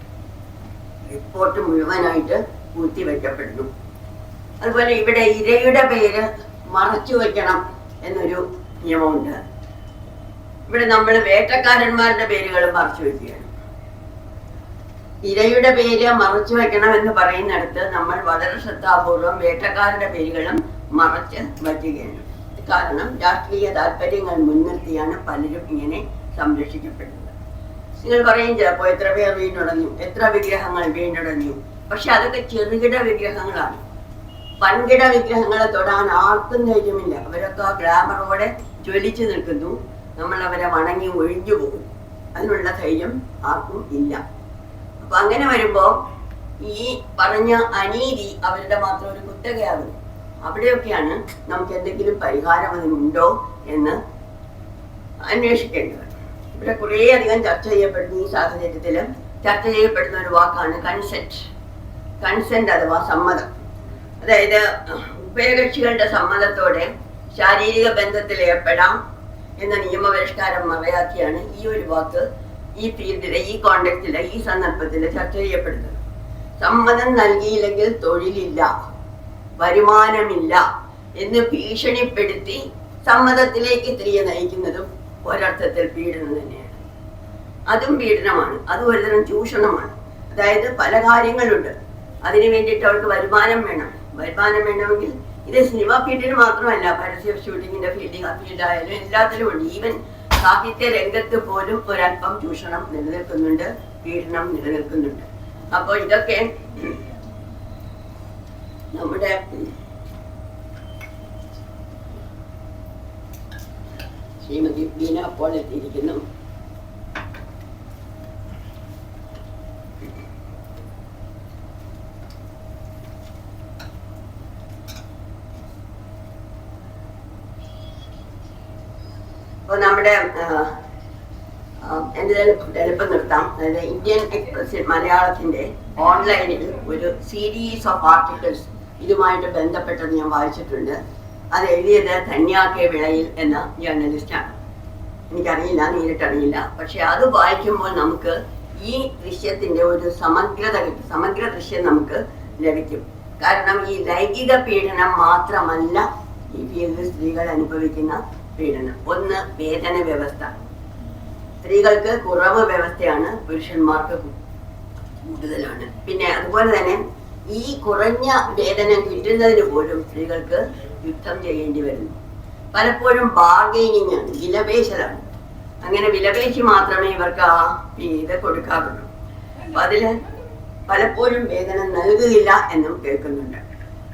റിപ്പോർട്ട് മുഴുവനായിട്ട് പൂഴ്ത്തിവെക്കപ്പെടുന്നു. അതുപോലെ ഇവിടെ ഇരയുടെ പേര് മറച്ചു വയ്ക്കണം എന്നൊരു നിയമമുണ്ട്. ഇവിടെ നമ്മൾ വേട്ടക്കാരന്മാരുടെ പേരുകൾ മറച്ചു വയ്ക്കുകയാണ്. ഇരയുടെ പേര് മറച്ചു വയ്ക്കണം എന്ന് പറയുന്നിടത്ത് നമ്മൾ വളരെ ശ്രദ്ധാപൂർവം വേട്ടക്കാരുടെ പേരുകളും മറച്ച് വയ്ക്കുകയാണ്. കാരണം രാഷ്ട്രീയ താല്പര്യങ്ങൾ മുൻനിർത്തിയാണ് പലരും ഇങ്ങനെ സംരക്ഷിക്കപ്പെടുന്നത്. നിങ്ങൾ പറയും ചിലപ്പോൾ എത്ര പേർ വീണ്ടുടഞ്ഞു, എത്ര വിഗ്രഹങ്ങൾ വീണ്ടുടഞ്ഞു. പക്ഷെ അതൊക്കെ ചെറുകിട വിഗ്രഹങ്ങളാണ്. വൻകിട വിഗ്രഹങ്ങളെ തൊടാൻ ആർക്കും ധൈര്യമില്ല. അവരൊക്കെ ആ ഗ്ലാമറോടെ ജ്വലിച്ചു നിൽക്കുന്നു. നമ്മൾ അവരെ വണങ്ങി ഒഴിഞ്ഞു പോകും. അതിനുള്ള ധൈര്യം ആർക്കും ഇല്ല. അപ്പൊ അങ്ങനെ വരുമ്പോ ഈ പറഞ്ഞ അനീതി അവരുടെ മാത്രം ഒരു കുത്തകയാകുന്നു. അവിടെയൊക്കെയാണ് നമുക്ക് എന്തെങ്കിലും പരിഹാരം അതിനുണ്ടോ എന്ന് അന്വേഷിക്കേണ്ടത്. ഇവിടെ കുറേ അധികം ചർച്ച ചെയ്യപ്പെടുന്ന ഈ സാഹചര്യത്തിൽ ചർച്ച ചെയ്യപ്പെടുന്ന ഒരു വാക്കാണ് കൺസെന്റ് അഥവാ സമ്മതം. അതായത് ഉഭയകക്ഷികളുടെ സമ്മതത്തോടെ ശാരീരിക ബന്ധത്തിൽ ഏർപ്പെടാം എന്ന നിയമപരിഷ്കാരം മറയാക്കിയാണ് ഈ ഒരു വാക്ക് ഈ ഫീൽഡിലെ, ഈ കോണ്ടെക്സ്റ്റിലെ, ഈ സന്ദർഭത്തിൽ ചർച്ച ചെയ്യപ്പെടുന്നത്. സമ്മതം നൽകിയില്ലെങ്കിൽ തൊഴിലില്ല, വരുമാനമില്ല എന്ന് ഭീഷണിപ്പെടുത്തി സമ്മതത്തിലേക്ക് തിരികെ നയിക്കുന്നതും ഒരർത്ഥത്തിൽ പീഡനം തന്നെയാണ്. അതും പീഡനമാണ്, അതും ഒരുതരം ചൂഷണമാണ്. അതായത് പല കാര്യങ്ങളുണ്ട്, അതിനു വേണ്ടിയിട്ട് അവർക്ക് വരുമാനം വേണം. വരുമാനം വേണമെങ്കിൽ ഇത് സിനിമ ഫീൽഡിൽ മാത്രമല്ല, പരസ്യ ഷൂട്ടിങ്ങിന്റെ ഫീൽഡായാലും എല്ലാത്തിലും ഉണ്ട്. ഈവൻ സാഹിത്യ രംഗത്ത് പോലും ഒരല്പം ചൂഷണം നിലനിൽക്കുന്നുണ്ട്, പീഡനം നിലനിൽക്കുന്നുണ്ട്. അപ്പോൾ ഇതൊക്കെ നമ്മുടെ ശ്രീമതി ബീന അപ്പോൾ എത്തിയിരിക്കുന്നു. അപ്പോൾ നമ്മുടെ എൻ്റെ എളുപ്പം നിർത്താം. അതായത് ഇന്ത്യൻ എക്സ്പ്രസിൽ മലയാളത്തിന്റെ ഓൺലൈനിൽ ഒരു സീരീസ് ഓഫ് ആർട്ടിക്കിൾസ് ഇതുമായിട്ട് ബന്ധപ്പെട്ടത് ഞാൻ വായിച്ചിട്ടുണ്ട്. അത് എഴുതിയത് ധന്യ കെ വിളയിൽ എന്ന ജേർണലിസ്റ്റാണ്. എനിക്കറിയില്ല, നേരിട്ടറിയില്ല. പക്ഷെ അത് വായിക്കുമ്പോൾ നമുക്ക് ഈ ദൃശ്യത്തിന്റെ ഒരു സമഗ്ര ദൃശ്യം നമുക്ക് ലഭിക്കും. കാരണം ഈ ലൈംഗിക പീഡനം മാത്രമല്ല ഈ ഫീൽഡിൽ സ്ത്രീകൾ അനുഭവിക്കുന്ന പീഡനം. ഒന്ന്, വേതന വ്യവസ്ഥ. സ്ത്രീകൾക്ക് കുറവ് വ്യവസ്ഥയാണ്, പുരുഷന്മാർക്ക് കൂടുതലാണ്. പിന്നെ അതുപോലെ തന്നെ ഈ കുറഞ്ഞ വേതനം കിട്ടുന്നതിന് പോലും സ്ത്രീകൾക്ക് യുദ്ധം ചെയ്യേണ്ടി വരുന്നു. പലപ്പോഴും ബാർഗെയിനിങ് ആണ്, വിലപേശലാണ്. അങ്ങനെ വിലപേശി മാത്രമേ ഇവർക്ക് ആ ഇത് കൊടുക്കാറുള്ളൂ. അപ്പൊ അതില് പലപ്പോഴും വേതനം നൽകുകയില്ല എന്നും കേൾക്കുന്നുണ്ട്.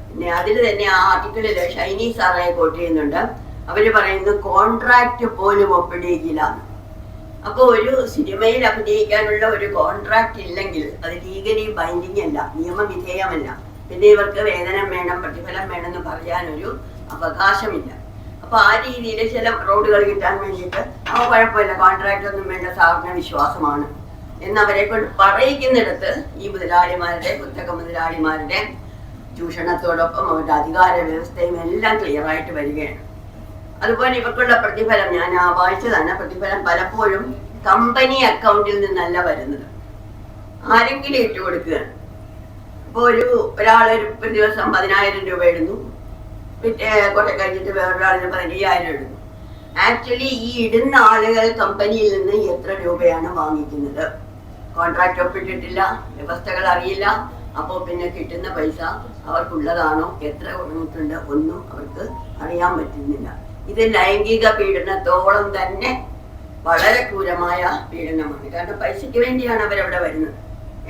പിന്നെ അതിൽ തന്നെ ആ ആർട്ടിക്കിളില് ഷൈനി സാറെ കോട്ട് ചെയ്യുന്നുണ്ട്. അവര് പറയുന്നു കോൺട്രാക്ട് പോലും ഒപ്പിടിയില്ല. അപ്പോൾ ഒരു സിനിമയിൽ അഭിനയിക്കാനുള്ള ഒരു കോൺട്രാക്ട് ഇല്ലെങ്കിൽ അത് ലീഗലി ബൈൻഡിങ് അല്ല, നിയമവിധേയമല്ല. പിന്നെ ഇവർക്ക് വേതനം വേണം, പ്രതിഫലം വേണമെന്ന് പറയാനൊരു അവകാശമില്ല. അപ്പൊ ആ രീതിയിൽ ചില റോഡുകൾ കിട്ടാൻ വേണ്ടിയിട്ട് കുഴപ്പമില്ല, കോൺട്രാക്ട് ഒന്നും വേണ്ട, സാറിന് വിശ്വാസമാണ് എന്നവരെ കൊണ്ട് പറയിക്കുന്നിടത്ത് ഈ മുതലാളിമാരുടെ, കുത്തക മുതലാളിമാരുടെ ചൂഷണത്തോടൊപ്പം അവരുടെ അധികാര വ്യവസ്ഥയും എല്ലാം ക്ലിയർ ആയിട്ട് വരികയാണ്. അതുപോലെ ഇവർക്കുള്ള പ്രതിഫലം, ഞാൻ വായിച്ചതാണ്, പ്രതിഫലം പലപ്പോഴും കമ്പനി അക്കൗണ്ടിൽ നിന്നല്ല വരുന്നത്, ആരെങ്കിലും ഇട്ട് കൊടുക്കുകയാണ്. അപ്പോൾ ഒരാൾ ഒരു ദിവസം 10,000 രൂപ ഇടുന്നു, പിന്നെ കുറെ കഴിഞ്ഞിട്ട് വേറൊരാളിന് 15,000 ഇടുന്നു. ആക്ച്വലി ഈ ഇടുന്ന ആളുകൾ കമ്പനിയിൽ നിന്ന് എത്ര രൂപയാണ് വാങ്ങിക്കുന്നത്? കോൺട്രാക്ട് ഒപ്പിട്ടിട്ടില്ല, വ്യവസ്ഥകൾ അറിയില്ല. അപ്പോൾ പിന്നെ കിട്ടുന്ന പൈസ അവർക്കുള്ളതാണോ, എത്ര കുറഞ്ഞിട്ടുണ്ട്, ഒന്നും അവർക്ക് അറിയാൻ പറ്റുന്നില്ല. ഇത് ലൈംഗിക പീഡനത്തോളം തന്നെ വളരെ ക്രൂരമായ പീഡനമാണ്. കാരണം പൈസയ്ക്ക് വേണ്ടിയാണ് അവരവിടെ വരുന്നത്.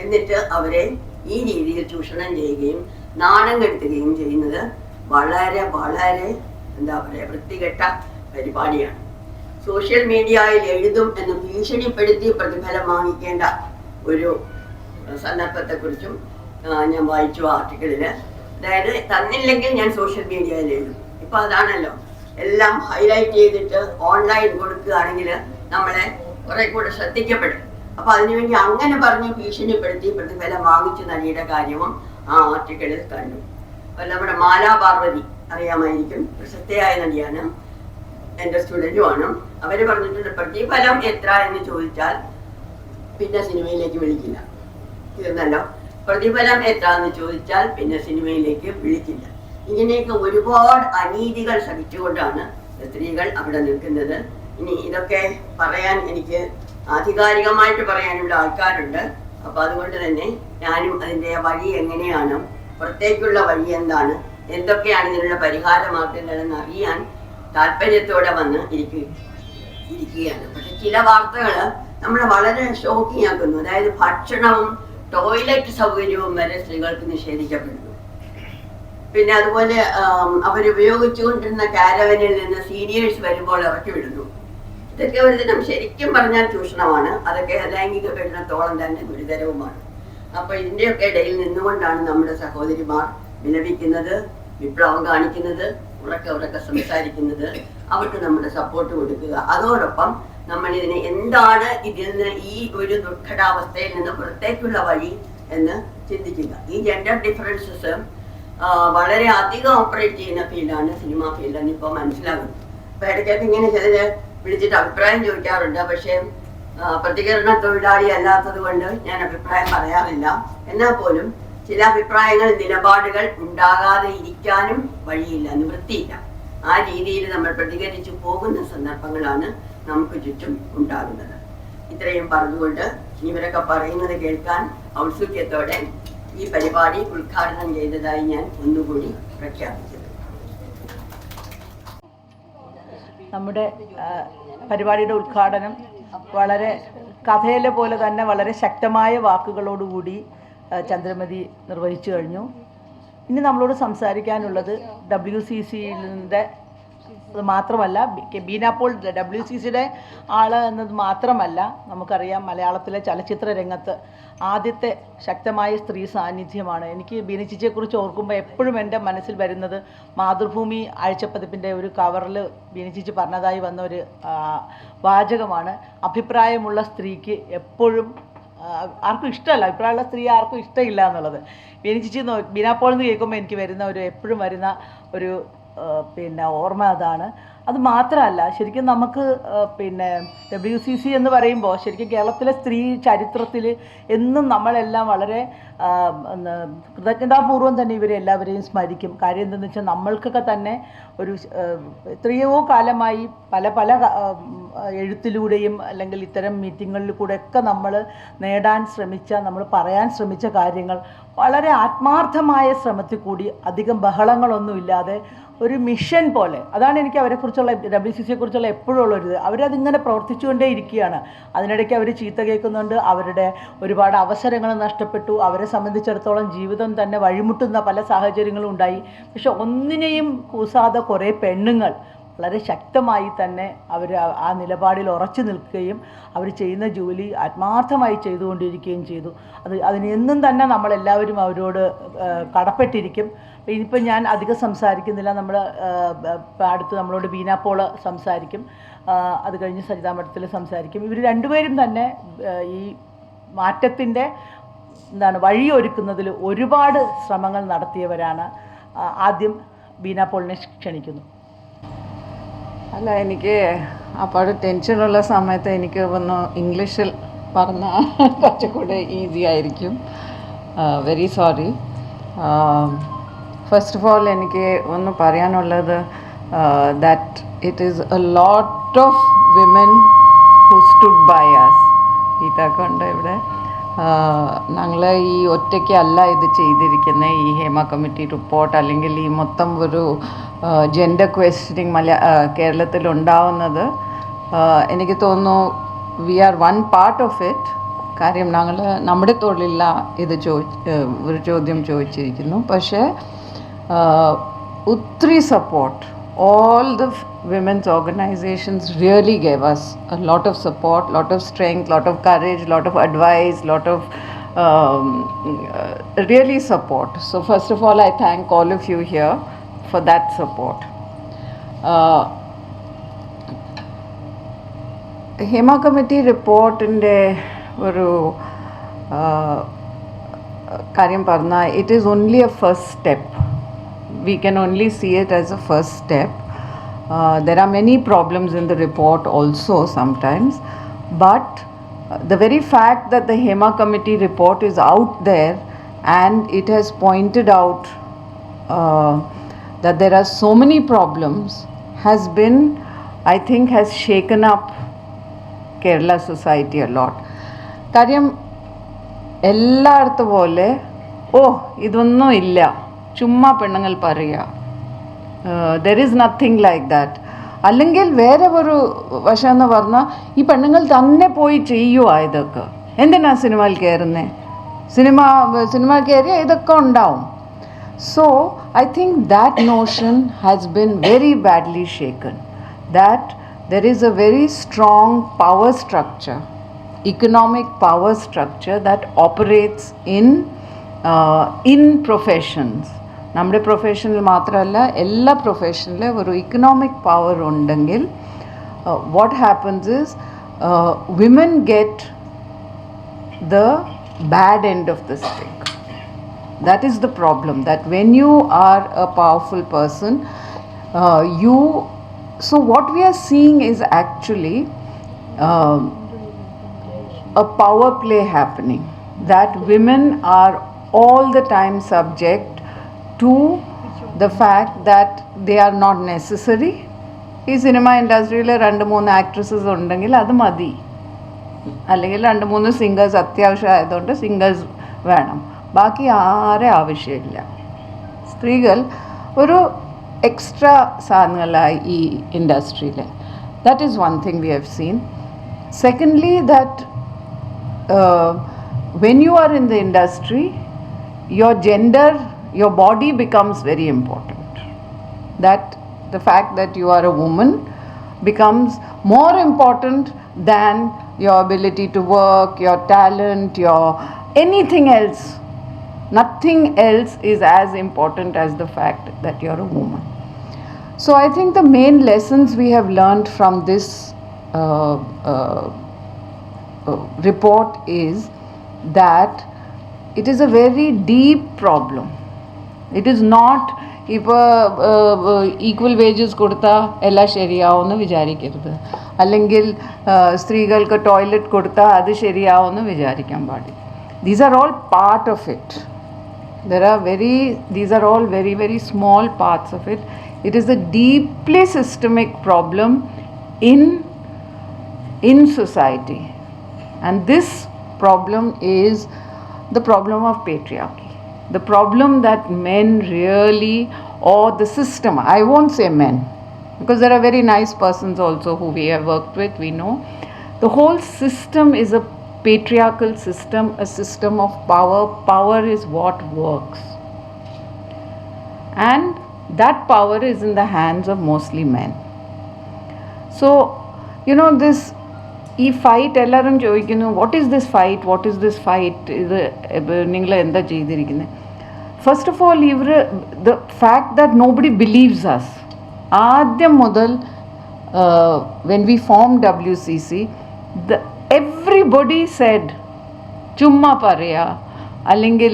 എന്നിട്ട് അവരെ ഈ രീതിയിൽ ചൂഷണം ചെയ്യുകയും നാണം കെടുത്തുകയും ചെയ്യുന്നത് വളരെ വളരെ എന്താ പറയുക, വൃത്തികെട്ട പരിപാടിയാണ്. സോഷ്യൽ മീഡിയയിൽ എഴുതും എന്ന് ഭീഷണിപ്പെടുത്തി പ്രതിഫലം വാങ്ങിക്കേണ്ട ഒരു സന്ദർഭത്തെക്കുറിച്ചും ഞാൻ വായിച്ചു ആർട്ടിക്കിളില്. അതായത് തന്നില്ലെങ്കിൽ ഞാൻ സോഷ്യൽ മീഡിയയിൽ എഴുതും. ഇപ്പൊ അതാണല്ലോ, എല്ലാം ഹൈലൈറ്റ് ചെയ്തിട്ട് ഓൺലൈൻ കൊടുക്കുകയാണെങ്കിൽ നമ്മളെ കുറെ കൂടെ ശ്രദ്ധിക്കപ്പെടും. അപ്പൊ അതിനുവേണ്ടി അങ്ങനെ പറഞ്ഞ് ഭീഷണിപ്പെടുത്തി പ്രതിഫലം വാങ്ങിച്ചു നടിയുടെ കാര്യവും ആ ആർട്ടിക്കിളിൽ കണ്ടു. അപ്പൊ നമ്മുടെ മാലാ പാർവതി അറിയാമായിരിക്കും, പ്രശസ്തയായ നടിയാണ്, എൻ്റെ സ്റ്റുഡൻറ്റുമാണ്. അവര് പറഞ്ഞിട്ടുണ്ട് പ്രതിഫലം എത്ര എന്ന് ചോദിച്ചാൽ പിന്നെ സിനിമയിലേക്ക് വിളിക്കില്ല. തീർന്നല്ലോ. പ്രതിഫലം എത്ര എന്ന് ചോദിച്ചാൽ പിന്നെ സിനിമയിലേക്ക് വിളിക്കില്ല. ഇങ്ങനെയൊക്കെ ഒരുപാട് അനീതികൾ സഹിച്ചുകൊണ്ടാണ് സ്ത്രീകൾ അവിടെ നിൽക്കുന്നത്. ഇനി ഇതൊക്കെ പറയാൻ എനിക്ക് ആധികാരികമായിട്ട് പറയാനുള്ള ആൾക്കാരുണ്ട്. അപ്പൊ അതുകൊണ്ട് തന്നെ ഞാനും അതിൻ്റെ വഴി എങ്ങനെയാണ്, പുറത്തേക്കുള്ള വഴി എന്താണ്, എന്തൊക്കെയാണ് ഇതിനുള്ള പരിഹാര മാർഗങ്ങളെന്ന് അറിയാൻ താല്പര്യത്തോടെ വന്ന് ഇരിക്കുകയാണ്. പക്ഷെ ചില വാർത്തകൾ നമ്മളെ വളരെ ഷോക്കിംഗ് ആക്കുന്നു. അതായത് ഭക്ഷണവും ടോയ്ലറ്റ് സൗകര്യവും വരെ സ്ത്രീകൾക്ക് നിഷേധിക്കപ്പെടുന്നു. പിന്നെ അതുപോലെ അവരുപയോഗിച്ചുകൊണ്ടിരുന്ന കാരവനിൽ നിന്ന് സീനിയേഴ്സ് വരുമ്പോൾ ഇറക്കി വിടുന്നു. ഇതൊക്കെ ഒരു ദിനം ശരിക്കും പറഞ്ഞാൽ ചൂഷണമാണ്. അതൊക്കെ ലൈംഗിക പീഡനത്തോളം തന്നെ ഗുരുതരവുമാണ്. അപ്പൊ ഇതിന്റെയൊക്കെ ഇടയിൽ നിന്നുകൊണ്ടാണ് നമ്മുടെ സഹോദരിമാർ വിലപിക്കുന്നത്, വിപ്ലവം കാണിക്കുന്നത്, ഉറക്കെ സംസാരിക്കുന്നത്. അവർക്ക് നമ്മുടെ സപ്പോർട്ട് കൊടുക്കുക. അതോടൊപ്പം നമ്മൾ ഇതിനെ എന്താണ് ഇതിൽ നിന്ന് ഈ ഒരു ദുർഘടാവസ്ഥയിൽ നിന്ന് പുറത്തേക്കുള്ള വഴി എന്ന് ചിന്തിക്കുക. ഈ ജെൻഡർ ഡിഫറൻസസ് വളരെ അധികം ഓപ്പറേറ്റ് ചെയ്യുന്ന ഫീൽഡാണ് സിനിമ ഫീൽഡ് എന്ന് ഇപ്പോൾ മനസ്സിലാകുന്നു. അപ്പൊ ഇടയ്ക്കൊക്കെ ഇങ്ങനെ ചിലര് വിളിച്ചിട്ട് അഭിപ്രായം ചോദിക്കാറുണ്ട്. പക്ഷേ പ്രതികരണ തൊഴിലാളി അല്ലാത്തത് കൊണ്ട് ഞാൻ അഭിപ്രായം പറയാറില്ല. എന്നാൽ പോലും ചില അഭിപ്രായങ്ങൾ, നിലപാടുകൾ ഉണ്ടാകാതെ ഇരിക്കാനും വഴിയില്ല, നിവൃത്തിയില്ല. ആ രീതിയിൽ നമ്മൾ പ്രതികരിച്ചു പോകുന്ന സന്ദർഭങ്ങളാണ് നമുക്ക് ചുറ്റും ഉണ്ടാകുന്നത്. ഇത്രയും പറഞ്ഞുകൊണ്ട് ഇവരൊക്കെ പറയുന്നത് കേൾക്കാൻ ഔത്സുക്യത്തോടെ ഈ പരിപാടി ഉദ്ഘാടനം ചെയ്തതായി ഞാൻ ഒന്നുകൂടി പ്രഖ്യാപിക്കുന്നു. നമ്മുടെ പരിപാടിയുടെ ഉദ്ഘാടനം വളരെ കഥയിലെ പോലെ തന്നെ വളരെ ശക്തമായ വാക്കുകളോടുകൂടി ചന്ദ്രമതി നിർവഹിച്ചു കഴിഞ്ഞു. ഇനി നമ്മളോട് സംസാരിക്കാനുള്ളത് WCCയുടെ മാത്രമല്ല, ബീനാപ്പോൾ WCCയുടെ ആള് എന്നത് മാത്രമല്ല, നമുക്കറിയാം മലയാളത്തിലെ ചലച്ചിത്ര രംഗത്ത് ആദ്യത്തെ ശക്തമായ സ്ത്രീ സാന്നിധ്യമാണ്. എനിക്ക് ബീനച്ചിച്ചിയെക്കുറിച്ച് ഓർക്കുമ്പോൾ എപ്പോഴും എൻ്റെ മനസ്സിൽ വരുന്നത് മാതൃഭൂമി ആഴ്ചപ്പതിപ്പിൻ്റെ ഒരു കവറിൽ ബീനച്ചിച്ചി പറഞ്ഞതായി വന്ന ഒരു വാചകമാണ്, അഭിപ്രായമുള്ള സ്ത്രീക്ക് എപ്പോഴും ആർക്കും ഇഷ്ടമല്ല, അഭിപ്രായമുള്ള സ്ത്രീ ആർക്കും ഇഷ്ടമില്ല എന്നുള്ളത്. ബീനച്ചിച്ചി ബീനാപ്പോൾ എന്ന് കേൾക്കുമ്പോൾ എനിക്ക് വരുന്ന എപ്പോഴും വരുന്ന ഒരു ഓർമ്മ അതാണ്. അത് മാത്രമല്ല, ശരിക്കും നമുക്ക് WCC എന്ന് പറയുമ്പോൾ ശരിക്കും കേരളത്തിലെ സ്ത്രീ ചരിത്രത്തിൽ എന്നും നമ്മളെല്ലാം വളരെ കൃതജ്ഞതാപൂർവ്വം തന്നെ ഇവരെല്ലാവരെയും സ്മരിക്കും. കാര്യം എന്തെന്ന് വെച്ചാൽ നമ്മൾക്കൊക്കെ തന്നെ ഒരു എത്രയോ കാലമായി പല എഴുത്തിലൂടെയും അല്ലെങ്കിൽ ഇത്തരം മീറ്റിങ്ങുകളിൽ കൂടെയൊക്കെ നമ്മൾ നേടാൻ ശ്രമിച്ച, നമ്മൾ പറയാൻ ശ്രമിച്ച കാര്യങ്ങൾ വളരെ ആത്മാർത്ഥമായ ശ്രമത്തിൽ കൂടി അധികം ബഹളങ്ങളൊന്നുമില്ലാതെ ഒരു മിഷൻ പോലെ, അതാണ് എനിക്ക് അവരെക്കുറിച്ചുള്ള WCCയെക്കുറിച്ചുള്ള എപ്പോഴും ഉള്ളൊരിത്. അവരതിങ്ങനെ പ്രവർത്തിച്ചുകൊണ്ടേ ഇരിക്കുകയാണ്. അതിനിടയ്ക്ക് അവർ ചീത്ത കേൾക്കുന്നുണ്ട്, അവരുടെ ഒരുപാട് അവസരങ്ങൾ നഷ്ടപ്പെട്ടു, അവരെ സംബന്ധിച്ചിടത്തോളം ജീവിതം തന്നെ വഴിമുട്ടുന്ന പല സാഹചര്യങ്ങളും ഉണ്ടായി. പക്ഷെ ഒന്നിനെയും കൂസാതെ കുറേ പെണ്ണുങ്ങൾ വളരെ ശക്തമായി തന്നെ അവർ ആ നിലപാടിൽ ഉറച്ചു നിൽക്കുകയും അവർ ചെയ്യുന്ന ജോലി ആത്മാർത്ഥമായി ചെയ്തുകൊണ്ടിരിക്കുകയും ചെയ്തു. അതിന് എന്നും തന്നെ നമ്മളെല്ലാവരും അവരോട് കടപ്പെട്ടിരിക്കും. ഇനിയിപ്പോൾ ഞാൻ അധികം സംസാരിക്കുന്നില്ല. നമ്മൾ അടുത്ത് നമ്മളോട് ബീനാപ്പോൾ സംസാരിക്കും, അത് കഴിഞ്ഞ് സരിതാ മഠത്തിൽ സംസാരിക്കും. ഇവർ രണ്ടുപേരും തന്നെ ഈ മാറ്റത്തിൻ്റെ വഴിയൊരുക്കുന്നതിൽ ഒരുപാട് ശ്രമങ്ങൾ നടത്തിയവരാണ്. ആദ്യം ബീനാപ്പോളിനെ ക്ഷണിക്കുന്നു. അല്ല, എനിക്ക് അപ്പോൾ ടെൻഷനുള്ള സമയത്ത് എനിക്ക് ഒന്ന് ഇംഗ്ലീഷിൽ പറഞ്ഞാൽ കുറച്ചുകൂടെ ഈസി ആയിരിക്കും. Very sorry. First of all എനിക്ക് ഒന്ന് പറയാനുള്ളത് that it is a lot of women who stood by us. ഇതൊക്കെ ഇവിടെ ഞങ്ങൾ ഈ ഒറ്റയ്ക്കല്ല ഇത് ചെയ്തിരിക്കുന്നത്. ഈ ഹേമ കമ്മിറ്റി റിപ്പോർട്ട് അല്ലെങ്കിൽ ഈ മൊത്തം ഒരു ജെൻഡർ ക്വസ്റ്റനിങ് കേരളത്തിലുണ്ടാവുന്നത് എനിക്ക് തോന്നുന്നു we are one part of it. കാര്യം ഞങ്ങൾ നമ്മുടെ തൊഴിലില്ല ഇത് ഒരു ചോദ്യം ചോദിച്ചിരിക്കുന്നു. പക്ഷേ ഒത്തിരി support all the women's organizations really gave us a lot of support, lot of strength, lot of courage, lot of advice, lot of really support. So first of all, I thank all of you here for that support. Hema Committee report inde oru karyam parna, it is only a first step. We can only see it as a first step. There are many problems in the report also sometimes, but the very fact that the Hema Committee report is out there and it has pointed out that there are so many problems has been, I think, has shaken up Kerala society a lot. Karyam ellarthu pole idonnum illa ചുമ്മാ പെണ്ണുങ്ങൾ പറയുക, there is nothing like that. അല്ലെങ്കിൽ വേറെ ഒരു വശം എന്ന് പറഞ്ഞാൽ ഈ പെണ്ണുങ്ങൾ തന്നെ പോയി ചെയ്യുക. ഇതൊക്കെ എന്തിനാ സിനിമയിൽ കയറുന്നത്? സിനിമ കയറിയാൽ ഇതൊക്കെ ഉണ്ടാവും. So I think that notion has been very badly shaken, that there is a very strong power structure, economic power structure that operates in professions. നമ്മുടെ പ്രൊഫഷനിൽ മാത്രമല്ല എല്ലാ പ്രൊഫഷനിലും ഒരു ഇക്കണോമിക് പവർ ഉണ്ടെങ്കിൽ what happens is women get the bad end of the stick. That is the problem, that when you are a powerful person, so what we are seeing is actually a power play happening, that women are all the time subject to the fact that they are not necessary. ഈ cinema ഇൻഡസ്ട്രിയിൽ 2-3 actresses ഉണ്ടെങ്കിൽ അത് മതി, അല്ലെങ്കിൽ 2-3 singers അത്യാവശ്യമായതുകൊണ്ട് singers വേണം, ബാക്കി ആരെ ആവശ്യമില്ല. സ്ത്രീകൾ ഒരു എക്സ്ട്രാ സാധനങ്ങളായി ഈ ഇൻഡസ്ട്രിയിൽ. That is one thing we have seen. Secondly that when you are in the industry, your gender, your body becomes very important. That the fact that you are a woman becomes more important than your ability to work, your talent, your anything else. Nothing else is as important as the fact that you are a woman. So I think the main lessons we have learned from this report is that it is a very deep problem. It is not ഇപ്പോൾ equal wages കൊടുത്താൽ എല്ലാം ശരിയാവുമെന്ന് വിചാരിക്കരുത്, അല്ലെങ്കിൽ സ്ത്രീകൾക്ക് toilet കൊടുത്താൽ അത് ശരിയാവുമെന്ന് വിചാരിക്കാൻ പാടില്ല. These are all part of it. These are all very, very small parts of it. It is a deeply systemic problem in society. And this problem is the problem of patriarchy. The problem that men really, or the system, I won't say men, because there are very nice persons also who we have worked with, we know. The whole system is a patriarchal system, a system of power. Power is what works. And that power is in the hands of mostly men. So, this ഈ fight എല്ലാവരും ചോദിക്കുന്നു, what is this fight, ഇത് നിങ്ങൾ എന്താ ചെയ്തിരിക്കുന്നത്? First of all, the fact that nobody believes us. ആദ്യം മുതൽ when we form WCC, everybody said ചുമ്മാ പറയുക, അല്ലെങ്കിൽ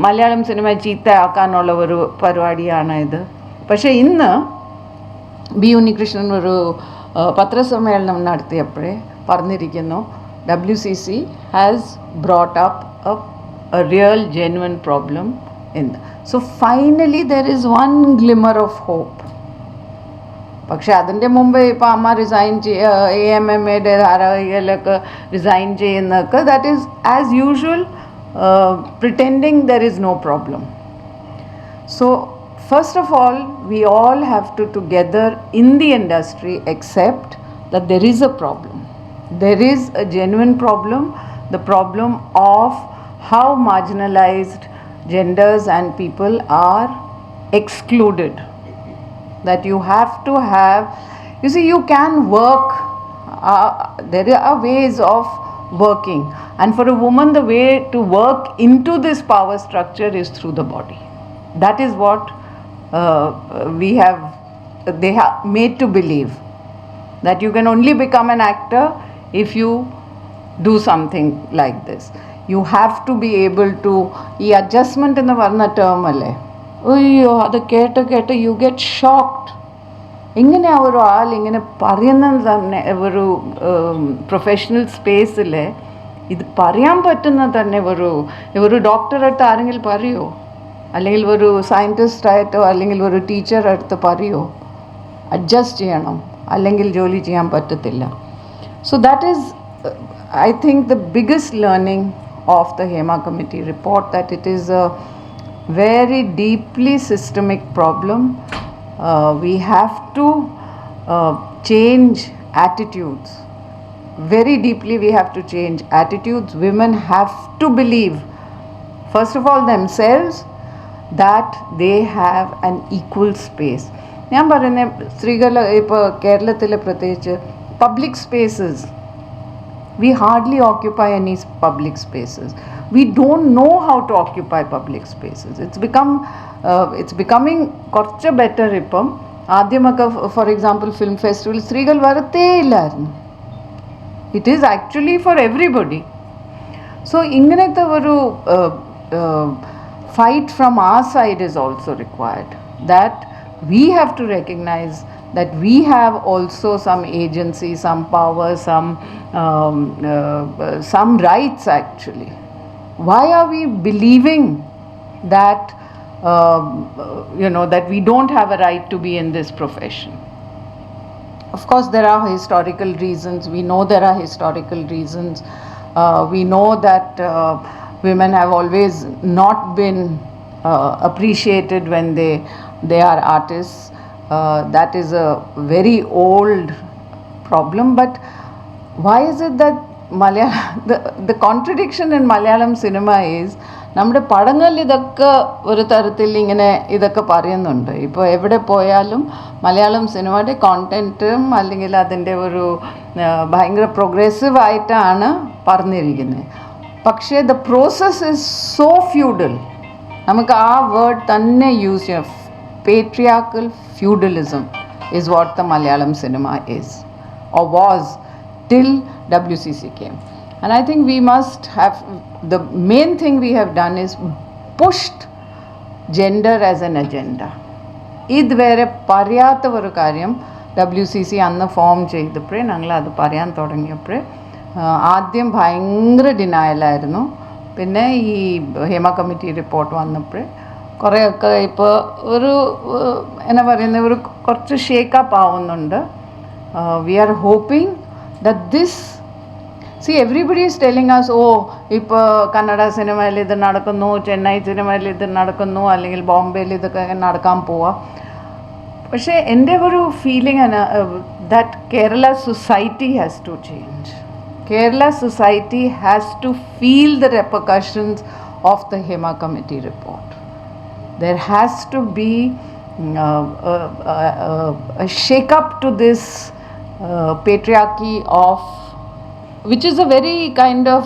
മലയാളം സിനിമ ചീത്തയാക്കാനുള്ള ഒരു പരിപാടിയാണ് ഇത്. പക്ഷേ ഇന്ന് ബി ഉണ്ണികൃഷ്ണൻ ഒരു പത്രസമ്മേളനം നടത്തിയപ്പോഴേ പറഞ്ഞിരിക്കുന്നു, WCC has brought up a real genuine problem in so finally there is one glimmer of hope. പക്ഷെ അതിൻ്റെ മുമ്പ് ഇപ്പോൾ അമ്മ റിസൈൻ AMMയുടെ ധാരാളികളൊക്കെ റിസൈൻ ചെയ്യുന്നതൊക്കെ that is as usual pretending there is no problem. So first of all, we all have to together in the industry accept that there is a problem. There is a genuine problem, the problem of how marginalized genders and people are excluded. That you have to have, you see, you can work, there are ways of working, and for a woman the way to work into this power structure is through the body. That is what they have made to believe, that you can only become an actor if you do something like this. You have to be able to, ഈ adjustment എന്ന് പറഞ്ഞ term അല്ലേ, അയ്യോ അത് കേട്ട് you get shocked. ഇങ്ങനെ ഒരു ആൾ ഇങ്ങനെ പറയുന്നത് തന്നെ ഒരു പ്രൊഫഷണൽ സ്പേസിൽ ഇത് പറയാൻ പറ്റുന്നത് തന്നെ ഒരു ഡോക്ടറായിട്ട് ആരെങ്കിലും പറയുമോ, അല്ലെങ്കിൽ ഒരു സയൻറ്റിസ്റ്റായിട്ടോ അല്ലെങ്കിൽ ഒരു ടീച്ചറടുത്ത് പറയുമോ അഡ്ജസ്റ്റ് ചെയ്യണം അല്ലെങ്കിൽ ജോലി ചെയ്യാൻ പറ്റത്തില്ല? So that is I think the biggest learning of the Hema Committee report, that it is a very deeply systemic problem. We have to change attitudes. Very deeply we have to change attitudes. Women have to believe, first of all, themselves, that they have an equal space. ഞാൻ പറയുന്നത് സ്ത്രീകൾ ഇപ്പോൾ കേരളത്തിൽ പ്രത്യേകിച്ച് public spaces, we hardly occupy any public spaces. We don't know how to occupy public spaces. It's becoming കുറച്ച് better. ഇപ്പം ആദ്യമൊക്കെ for example film festival സ്ത്രീകൾ വരത്തേ ഇല്ലായിരുന്നു. It is actually four everybody. So ഇങ്ങനത്തെ ഒരു fight from our side is also required, that we have to recognize that we have also some agency, some power, some rights actually. Why are we believing that that we don't have a right to be in this profession? Of course there are historical reasons. We know there are historical reasons. We know that women have always not been appreciated when they are artists. That is a very old problem. But why is it that the contradiction in Malayalam cinema is, നമ്മുടെ പടങ്ങളിൽ ഇതൊക്കെ ഒരു തരത്തിൽ ഇങ്ങനെ ഇതൊക്കെ പറയുന്നുണ്ട്. ഇപ്പോൾ എവിടെ പോയാലും മലയാളം സിനിമയുടെ കോണ്ടൻറ്റും അല്ലെങ്കിൽ അതിൻ്റെ ഒരു ഭയങ്കര പ്രോഗ്രസീവ് ആയിട്ടാണ് പറഞ്ഞിരിക്കുന്നത്. പക്ഷേ the process is so feudal. നമുക്ക് ആ വേർഡ് തന്നെ യൂസ് ചെയ്യാം. patriarchal feudalism is what the Malayalam cinema is, or was, till WCC came. And I think we must have, the main thing we have done is pushed gender as an agenda. ഇതുവരെ പറയാത്ത ഒരു കാര്യം WCC അന്ന് form ചെയ്തപ്പോഴേ ഞങ്ങൾ അത് പറയാൻ തുടങ്ങിയപ്പോഴേ ആദ്യം ഭയങ്കര ഡിനായലായിരുന്നു. പിന്നെ ഈ ഹേമ കമ്മിറ്റി റിപ്പോർട്ട് വന്നപ്പോഴേ കുറേയൊക്കെ ഇപ്പോൾ ഒരു എന്നാ പറയുന്നത് ഒരു കുറച്ച് ഷേക്കപ്പ് ആവുന്നുണ്ട്. We are hoping that this everybody is telling us, ഇപ്പോൾ കന്നഡ സിനിമയിൽ ഇത് നടക്കുന്നു, ചെന്നൈ സിനിമയിൽ ഇത് നടക്കുന്നു, അല്ലെങ്കിൽ ബോംബെയിൽ ഇതൊക്കെ നടക്കാൻ പോവാം. പക്ഷേ എൻ്റെ ഒരു ഫീലിംഗ് ആണ് that Kerala society has to change. Kerala society has to feel the repercussions of the Hema Committee report. There has to be a shake-up to this patriarchy of, which is a very kind of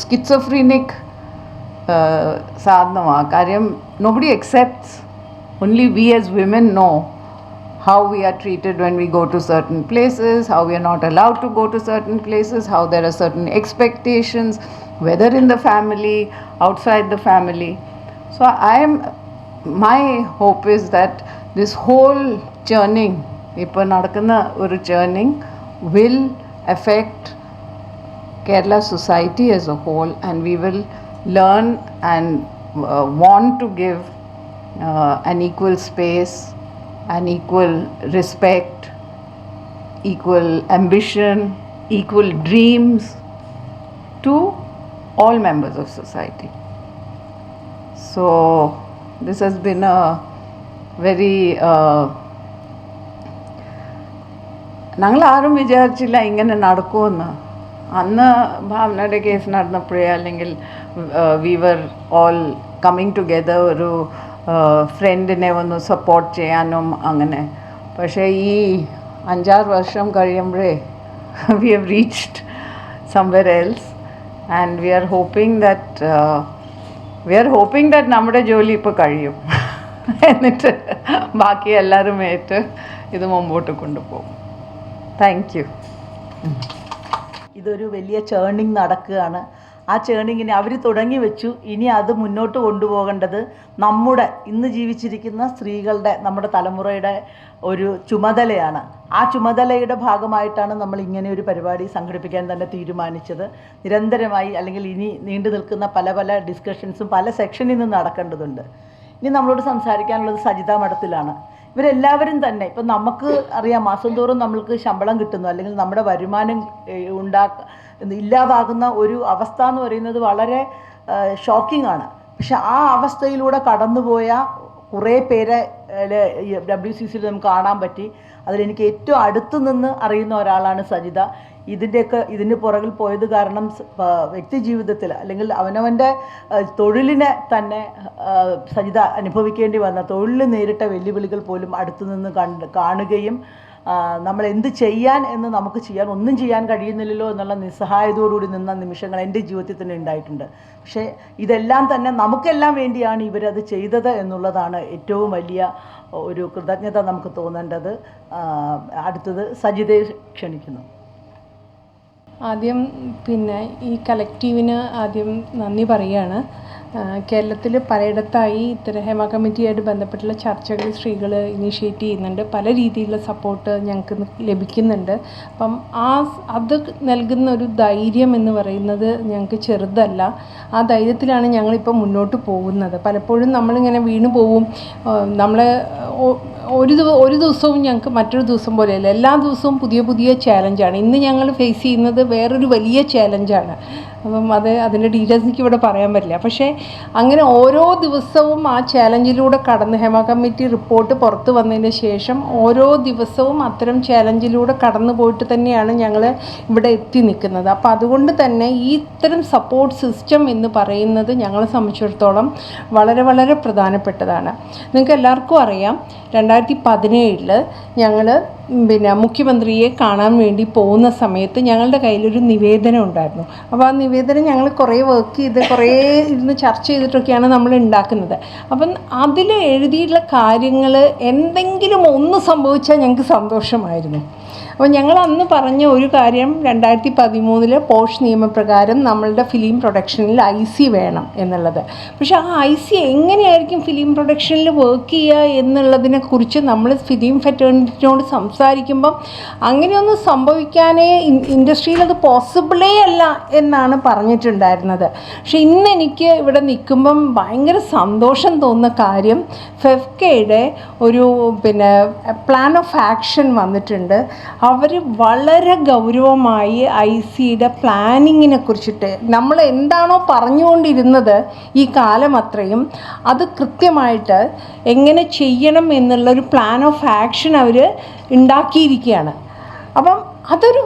schizophrenic sadhana. Karyam, nobody accepts. Only we as women know how we are treated when we go to certain places, how we are not allowed to go to certain places, how there are certain expectations, whether in the family, outside the family. So my hope is that this whole churning, ipo nadakkunna oru churning, will affect Kerala society as a whole, and we will learn and want to give an equal space, an equal respect, equal ambition, equal dreams to all members of society. So this has been a very ഞങ്ങൾ ആരും വിചാരിച്ചില്ല ഇങ്ങനെ നടക്കുമെന്ന്. അന്ന് ഭാവനയുടെ case നടന്നപ്പോഴേ അല്ലെങ്കിൽ we were all coming together ഒരു ഫ്രണ്ടിനെ ഒന്ന് സപ്പോർട്ട് ചെയ്യാനും അങ്ങനെ. പക്ഷേ ഈ 5-6 വർഷം കഴിയുമ്പോഴേ we have reached somewhere else, and we are hoping that നമ്മുടെ ജോലി ഇപ്പോൾ കഴിയും, എന്നിട്ട് ബാക്കി എല്ലാവരും ഏറ്റ് ഇത് മുമ്പോട്ട് കൊണ്ടുപോകും. Thank you. ഇതൊരു വലിയ ചേണിങ് നടക്കുകയാണ്. ആ ചേണിങ്ങിനെ അവർ തുടങ്ങി വെച്ചു. ഇനി അത് മുന്നോട്ട് കൊണ്ടുപോകേണ്ടത് നമ്മുടെ ഇന്ന് ജീവിച്ചിരിക്കുന്ന സ്ത്രീകളുടെ, നമ്മുടെ തലമുറയുടെ ഒരു ചുമതലയാണ്. ആ ചുമതലയുടെ ഭാഗമായിട്ടാണ് നമ്മൾ ഇങ്ങനെ ഒരു പരിപാടി സംഘടിപ്പിക്കാൻ തന്നെ തീരുമാനിച്ചത്. നിരന്തരമായി അല്ലെങ്കിൽ ഇനി നീണ്ടു നിൽക്കുന്ന പല പല ഡിസ്കഷൻസും പല സെക്ഷനിൽ നിന്ന് നടക്കേണ്ടതുണ്ട്. ഇനി നമ്മളോട് സംസാരിക്കാനുള്ളത് സജിത മഠത്തിലാണ്. ഇവരെല്ലാവരും തന്നെ ഇപ്പം നമുക്ക് അറിയാം, മാസം തോറും നമ്മൾക്ക് ശമ്പളം കിട്ടുന്നു, അല്ലെങ്കിൽ നമ്മുടെ വരുമാനം ഇല്ലാതാകുന്ന ഒരു അവസ്ഥ എന്ന് പറയുന്നത് വളരെ ഷോക്കിംഗ് ആണ്. പക്ഷെ ആ അവസ്ഥയിലൂടെ കടന്നുപോയ കുറേ പേരെ WCCയിൽ നമുക്ക് കാണാൻ പറ്റി. അതിലെനിക്ക് ഏറ്റവും അടുത്ത് നിന്ന് അറിയുന്ന ഒരാളാണ് സജിത. ഇതിന് പുറകിൽ പോയത് കാരണം വ്യക്തി ജീവിതത്തിൽ അല്ലെങ്കിൽ അവനവൻ്റെ തൊഴിലിനെ തന്നെ സജിത അനുഭവിക്കേണ്ടി വന്ന തൊഴിലിൽ നേരിട്ട വെല്ലുവിളികൾ പോലും അടുത്തുനിന്ന് കാണുകയും നമ്മൾ എന്ത് ചെയ്യാൻ എന്ന് നമുക്ക് ഒന്നും ചെയ്യാൻ കഴിയുന്നില്ലല്ലോ എന്നുള്ള നിസ്സഹായതയോടുകൂടി നിന്ന നിമിഷങ്ങൾ എൻ്റെ ജീവിതത്തിൽ തന്നെ ഉണ്ടായിട്ടുണ്ട്. പക്ഷേ ഇതെല്ലാം തന്നെ നമുക്കെല്ലാം വേണ്ടിയാണ് ഇവരത് ചെയ്തത് എന്നുള്ളതാണ് ഏറ്റവും വലിയ ഒരു കൃതജ്ഞത നമുക്ക് തോന്നേണ്ടത്. അടുത്തത് സജിതയെ ക്ഷണിക്കുന്നു. ആദ്യം ഈ കളക്റ്റീവിന് ആദ്യം നന്ദി പറയുകയാണ്. കേരളത്തിൽ പലയിടത്തായി ഇത്തരം ഹേമ കമ്മിറ്റിയായിട്ട് ബന്ധപ്പെട്ടുള്ള ചർച്ചകൾ സ്ത്രീകൾ ഇനീഷ്യേറ്റ് ചെയ്യുന്നുണ്ട്. പല രീതിയിലുള്ള സപ്പോർട്ട് ഞങ്ങൾക്ക് ലഭിക്കുന്നുണ്ട്. അപ്പം അത് നൽകുന്ന ഒരു ധൈര്യം എന്ന് പറയുന്നത് ഞങ്ങൾക്ക് ചെറുതല്ല. ആ ധൈര്യത്തിലാണ് ഞങ്ങളിപ്പോൾ മുന്നോട്ട് പോകുന്നത്. പലപ്പോഴും നമ്മളിങ്ങനെ വീണു പോവും. ഒരു ദിവസവും ഞങ്ങൾക്ക് മറ്റൊരു ദിവസം പോലെയല്ല. എല്ലാ ദിവസവും പുതിയ പുതിയ ചാലഞ്ചാണ്. ഇന്ന് ഞങ്ങൾ ഫേസ് ചെയ്യുന്നത് വേറൊരു വലിയ ചാലഞ്ചാണ്. അപ്പം അതിൻ്റെ ഡീറ്റെയിൽസ് എനിക്ക് ഇവിടെ പറയാൻ പറ്റില്ല. പക്ഷേ അങ്ങനെ ഓരോ ദിവസവും ആ ചാലഞ്ചിലൂടെ കടന്ന് ഹേമ കമ്മിറ്റി റിപ്പോർട്ട് പുറത്ത് വന്നതിന് ശേഷം ഓരോ ദിവസവും അത്തരം ചാലഞ്ചിലൂടെ കടന്നു പോയിട്ട് തന്നെയാണ് ഞങ്ങൾ ഇവിടെ എത്തി നിൽക്കുന്നത്. അപ്പോൾ അതുകൊണ്ട് തന്നെ ഈ ഇത്തരം സപ്പോർട്ട് സിസ്റ്റം എന്ന് പറയുന്നത് ഞങ്ങളെ സംബന്ധിച്ചിടത്തോളം വളരെ വളരെ പ്രധാനപ്പെട്ടതാണ്. നിങ്ങൾക്ക് എല്ലാവർക്കും അറിയാം 2017 ഞങ്ങൾ മുഖ്യമന്ത്രിയെ കാണാൻ വേണ്ടി പോകുന്ന സമയത്ത് ഞങ്ങളുടെ കയ്യിലൊരു നിവേദനം ഉണ്ടായിരുന്നു. അപ്പോൾ ആ നിവേദനം ഞങ്ങൾ കുറേ വർക്ക് ചെയ്ത് കുറേ ഇരുന്ന് ചർച്ച ചെയ്തിട്ടൊക്കെയാണ് നമ്മൾ ഉണ്ടാക്കുന്നത്. അപ്പം അതിൽ എഴുതിയിട്ടുള്ള കാര്യങ്ങൾ എന്തെങ്കിലും ഒന്ന് സംഭവിച്ചാൽ ഞങ്ങൾക്ക് സന്തോഷമായിരുന്നു. അപ്പോൾ ഞങ്ങൾ അന്ന് പറഞ്ഞ ഒരു കാര്യം 2013 പോഷ് നിയമപ്രകാരം നമ്മളുടെ ഫിലിം പ്രൊഡക്ഷനിൽ IC വേണം എന്നുള്ളത്. പക്ഷെ ആ IC എങ്ങനെയായിരിക്കും ഫിലിം പ്രൊഡക്ഷനിൽ വർക്ക് ചെയ്യുക എന്നുള്ളതിനെക്കുറിച്ച് നമ്മൾ ഫിലിം ഫെറ്റേണിറ്റിയോട് സംസാരിക്കുമ്പം അങ്ങനെയൊന്നും സംഭവിക്കാനേ ഇൻഡസ്ട്രിയിൽ അത് പോസിബിളേ അല്ല എന്നാണ് പറഞ്ഞിട്ടുണ്ടായിരുന്നത്. പക്ഷെ ഇന്ന് എനിക്ക് ഇവിടെ നിൽക്കുമ്പം ഭയങ്കര സന്തോഷം തോന്നുന്ന കാര്യം ഫെഫ്കയുടെ ഒരു പ്ലാൻ ഓഫ് ആക്ഷൻ വന്നിട്ടുണ്ട്. അവർ വളരെ ഗൗരവമായി ICയുടെ പ്ലാനിങ്ങിനെ കുറിച്ചിട്ട് നമ്മൾ എന്താണോ പറഞ്ഞുകൊണ്ടിരുന്നത് ഈ കാലം അത്രയും അത് കൃത്യമായിട്ട് എങ്ങനെ ചെയ്യണം എന്നുള്ളൊരു പ്ലാൻ ഓഫ് ആക്ഷൻ അവർ ഉണ്ടാക്കിയിരിക്കുകയാണ്. അപ്പം അതൊരു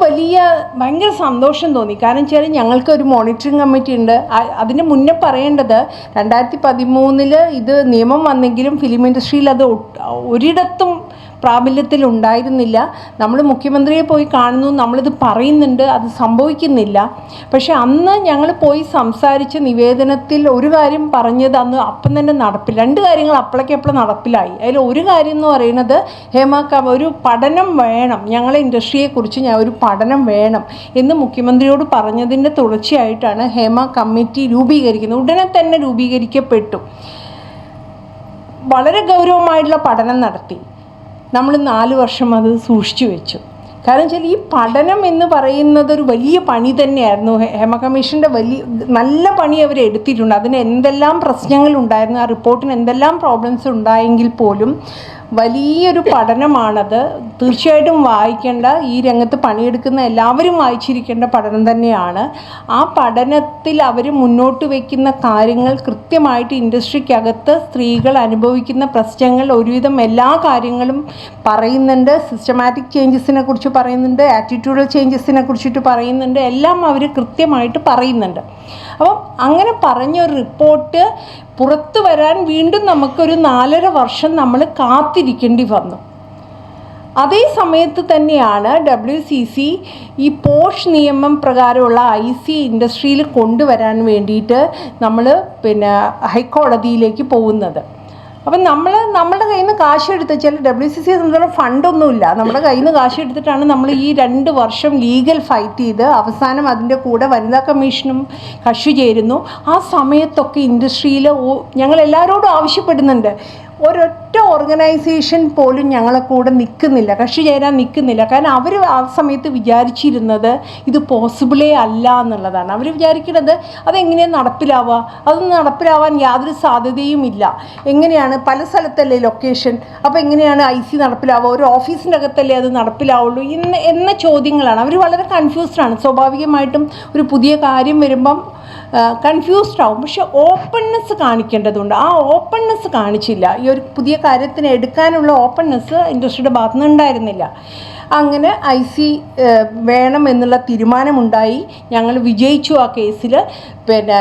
ഭയങ്കര സന്തോഷം തോന്നി. കാരണം വെച്ചാൽ ഞങ്ങൾക്കൊരു മോണിറ്ററിങ് കമ്മിറ്റി ഉണ്ട്. അതിന് മുന്നേ പറയേണ്ടത് 2013 ഇത് നിയമം വന്നെങ്കിലും ഫിലിം ഇൻഡസ്ട്രിയിൽ അത് ഒരിടത്തും പ്രാബല്യത്തിലുണ്ടായിരുന്നില്ല. നമ്മൾ മുഖ്യമന്ത്രിയെ പോയി കാണുന്നു, നമ്മളിത് പറയുന്നുണ്ട്, അത് സംഭവിക്കുന്നില്ല. പക്ഷെ അന്ന് ഞങ്ങൾ പോയി സംസാരിച്ച നിവേദനത്തിൽ ഒരു കാര്യം പറഞ്ഞത് അന്ന് അപ്പം തന്നെ നടപ്പില്ല. 2 കാര്യങ്ങൾ അപ്പോഴേക്കപ്പോൾ നടപ്പിലായി. അതിൽ ഒരു കാര്യം എന്ന് പറയുന്നത് ഒരു പഠനം വേണം, ഞങ്ങളെ ഇൻഡസ്ട്രിയെക്കുറിച്ച് ഒരു പഠനം വേണം എന്ന് മുഖ്യമന്ത്രിയോട് പറഞ്ഞതിൻ്റെ തുടർച്ചയായിട്ടാണ് ഹേമ കമ്മിറ്റി രൂപീകരിക്കുന്നത്. ഉടനെ തന്നെ രൂപീകരിക്കപ്പെട്ടു. വളരെ ഗൗരവമായിട്ടുള്ള പഠനം നടത്തി. നമ്മൾ 4 വർഷം അത് സൂക്ഷിച്ചു വെച്ചു. കാരണം വെച്ചാൽ ഈ പഠനം എന്ന് പറയുന്നത് ഒരു വലിയ പണി തന്നെയായിരുന്നു. ഹേമ കമ്മീഷൻ്റെ നല്ല പണി അവർ എടുത്തിട്ടുണ്ട്. അതിന് എന്തെല്ലാം പ്രശ്നങ്ങളുണ്ടായിരുന്നു, ആ റിപ്പോർട്ടിന് എന്തെല്ലാം പ്രോബ്ലംസ് ഉണ്ടായെങ്കിൽ പോലും വലിയൊരു പഠനമാണത്. തീർച്ചയായിട്ടും വായിക്കേണ്ട, ഈ രംഗത്ത് പണിയെടുക്കുന്ന എല്ലാവരും വായിച്ചിരിക്കേണ്ട പഠനം തന്നെയാണ്. ആ പഠനത്തിൽ അവർ മുന്നോട്ട് വയ്ക്കുന്ന കാര്യങ്ങൾ കൃത്യമായിട്ട് ഇൻഡസ്ട്രിക്കകത്ത് സ്ത്രീകൾ അനുഭവിക്കുന്ന പ്രശ്നങ്ങൾ ഒരുവിധം എല്ലാ കാര്യങ്ങളും പറയുന്നുണ്ട്. സിസ്റ്റമാറ്റിക് ചേഞ്ചസിനെ കുറിച്ച് പറയുന്നുണ്ട്, ആറ്റിറ്റ്യൂഡൽ ചേഞ്ചസിനെ കുറിച്ചിട്ട് പറയുന്നുണ്ട്, എല്ലാം അവർ കൃത്യമായിട്ട് പറയുന്നുണ്ട്. അപ്പം അങ്ങനെ പറഞ്ഞൊരു റിപ്പോർട്ട് പുറത്തു വരാൻ വീണ്ടും നമുക്കൊരു 4.5 വർഷം നമ്മൾ കാത്തിരിക്കേണ്ടി വന്നു. അതേ സമയത്ത് തന്നെയാണ് WCC ഈ പോഷ് നിയമം പ്രകാരമുള്ള IC ഇൻഡസ്ട്രിയിൽ കൊണ്ടുവരാൻ വേണ്ടിയിട്ട് നമ്മൾ ഹൈക്കോടതിയിലേക്ക് പോകുന്നത്. അപ്പം നമ്മളുടെ കയ്യിൽ നിന്ന് കാശ് എടുത്ത് ചില WCC സംബന്ധിച്ചുള്ള ഫണ്ടൊന്നുമില്ല. നമ്മുടെ കയ്യിൽ നിന്ന് കാശ് എടുത്തിട്ടാണ് നമ്മൾ ഈ 2 വർഷം ലീഗൽ ഫൈറ്റ് ചെയ്ത് അവസാനം അതിൻ്റെ കൂടെ വനിതാ കമ്മീഷനും കക്ഷി ചേരുന്നു. ആ സമയത്തൊക്കെ ഇൻഡസ്ട്രിയിൽ ഞങ്ങൾ എല്ലാവരോടും ആവശ്യപ്പെടുന്നുണ്ട്, ഒരൊറ്റ ഓർഗനൈസേഷൻ പോലും ഞങ്ങളെ കൂടെ നിൽക്കുന്നില്ല, കക്ഷി ചേരാൻ നിൽക്കുന്നില്ല. കാരണം അവർ ആ സമയത്ത് വിചാരിച്ചിരുന്നത് ഇത് പോസിബിളേ അല്ല എന്നുള്ളതാണ്. അവർ വിചാരിക്കുന്നത് അതെങ്ങനെയാണ് നടപ്പിലാവുക, അതൊന്നും നടപ്പിലാവാൻ യാതൊരു സാധ്യതയും ഇല്ല. എങ്ങനെയാണ്, പല സ്ഥലത്തല്ലേ ലൊക്കേഷൻ, അപ്പോൾ എങ്ങനെയാണ് IC നടപ്പിലാവുക, ഒരു ഓഫീസിൻ്റെ അകത്തല്ലേ അത് നടപ്പിലാവുള്ളൂ എന്ന ചോദ്യങ്ങളാണ്. അവർ വളരെ കൺഫ്യൂസ്ഡാണ്. സ്വാഭാവികമായിട്ടും ഒരു പുതിയ കാര്യം വരുമ്പം കൺഫ്യൂസ്ഡ് ആവും. പക്ഷെ ഓപ്പൺനെസ് കാണിക്കേണ്ടതുണ്ട്. ആ ഓപ്പൺനെസ് കാണിച്ചില്ല. ഈ ഒരു പുതിയ കാര്യത്തിന് എടുക്കാനുള്ള ഓപ്പൺനെസ് ഇൻഡസ്ട്രിയുടെ ഭാഗത്തുനിന്ന് ഉണ്ടായിരുന്നില്ല. അങ്ങനെ IC വേണമെന്നുള്ള തീരുമാനമുണ്ടായി. ഞങ്ങൾ വിജയിച്ചു ആ കേസിൽ. പിന്നെ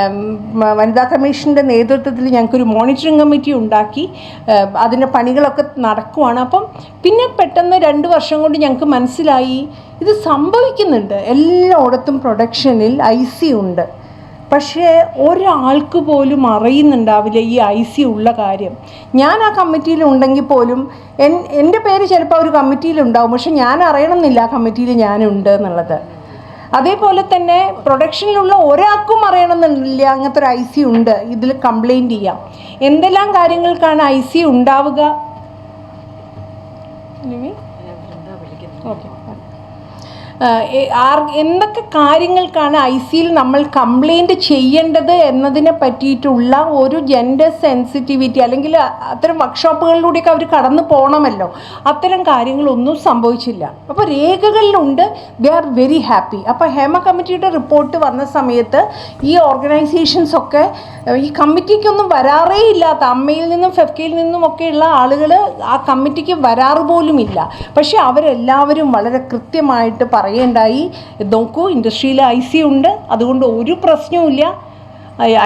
വനിതാ കമ്മീഷൻ്റെ നേതൃത്വത്തിൽ ഞങ്ങൾക്കൊരു മോണിറ്ററിംഗ് കമ്മിറ്റി ഉണ്ടാക്കി. അതിൻ്റെ പണികളൊക്കെ നടക്കുവാണ്. അപ്പം പിന്നെ പെട്ടെന്ന് 2 വർഷം കൊണ്ട് ഞങ്ങൾക്ക് മനസ്സിലായി ഇത് സംഭവിക്കുന്നുണ്ട്. എല്ലായിടത്തും പ്രൊഡക്ഷനിൽ IC ഉണ്ട്. പക്ഷേ ഒരാൾക്ക് പോലും അറിയുന്നുണ്ടാവില്ല ഈ IC ഉള്ള കാര്യം. ഞാൻ ആ കമ്മിറ്റിയിൽ ഉണ്ടെങ്കിൽ പോലും എൻ്റെ പേര് ചിലപ്പോൾ ഒരു കമ്മിറ്റിയിലുണ്ടാവും, പക്ഷെ ഞാൻ അറിയണമെന്നില്ല ആ കമ്മിറ്റിയിൽ ഞാനുണ്ട് എന്നുള്ളത്. അതേപോലെ തന്നെ പ്രൊഡക്ഷനിലുള്ള ഒരാൾക്കും അറിയണമെന്നില്ല അങ്ങനത്തെ ഒരു IC ഉണ്ട്, ഇതിൽ കംപ്ലയിൻറ്റ് ചെയ്യാം. എന്തെല്ലാം കാര്യങ്ങൾക്കാണ് IC ഉണ്ടാവുക? ഓക്കെ, എന്തൊക്കെ കാര്യങ്ങൾക്കാണ് ICയിൽ നമ്മൾ കംപ്ലയിൻറ്റ് ചെയ്യേണ്ടത് എന്നതിനെ പറ്റിയിട്ടുള്ള ഒരു ജെൻഡർ സെൻസിറ്റിവിറ്റി, അല്ലെങ്കിൽ അത്തരം വർക്ക്ഷോപ്പുകളിലൂടെയൊക്കെ അവർ കടന്നു പോകണമല്ലോ. അത്തരം കാര്യങ്ങളൊന്നും സംഭവിച്ചില്ല. അപ്പോൾ രേഖകളിലുണ്ട്, ദേ ആർ വെരി ഹാപ്പി. അപ്പോൾ ഹേമ കമ്മിറ്റിയുടെ റിപ്പോർട്ട് വന്ന സമയത്ത് ഈ ഓർഗനൈസേഷൻസൊക്കെ ഈ കമ്മിറ്റിക്കൊന്നും വരാറേ ഇല്ലാത്ത, അമ്മയിൽ നിന്നും ഫെഫ്കയിൽ നിന്നുമൊക്കെയുള്ള ആളുകൾ ആ കമ്മിറ്റിക്ക് വരാറ് പോലുമില്ല. പക്ഷേ അവരെല്ലാവരും വളരെ കൃത്യമായിട്ട് പറയുണ്ടായി, നോക്കൂ ഇൻഡസ്ട്രിയിൽ IC ഉണ്ട്, അതുകൊണ്ട് ഒരു പ്രശ്നവുമില്ല.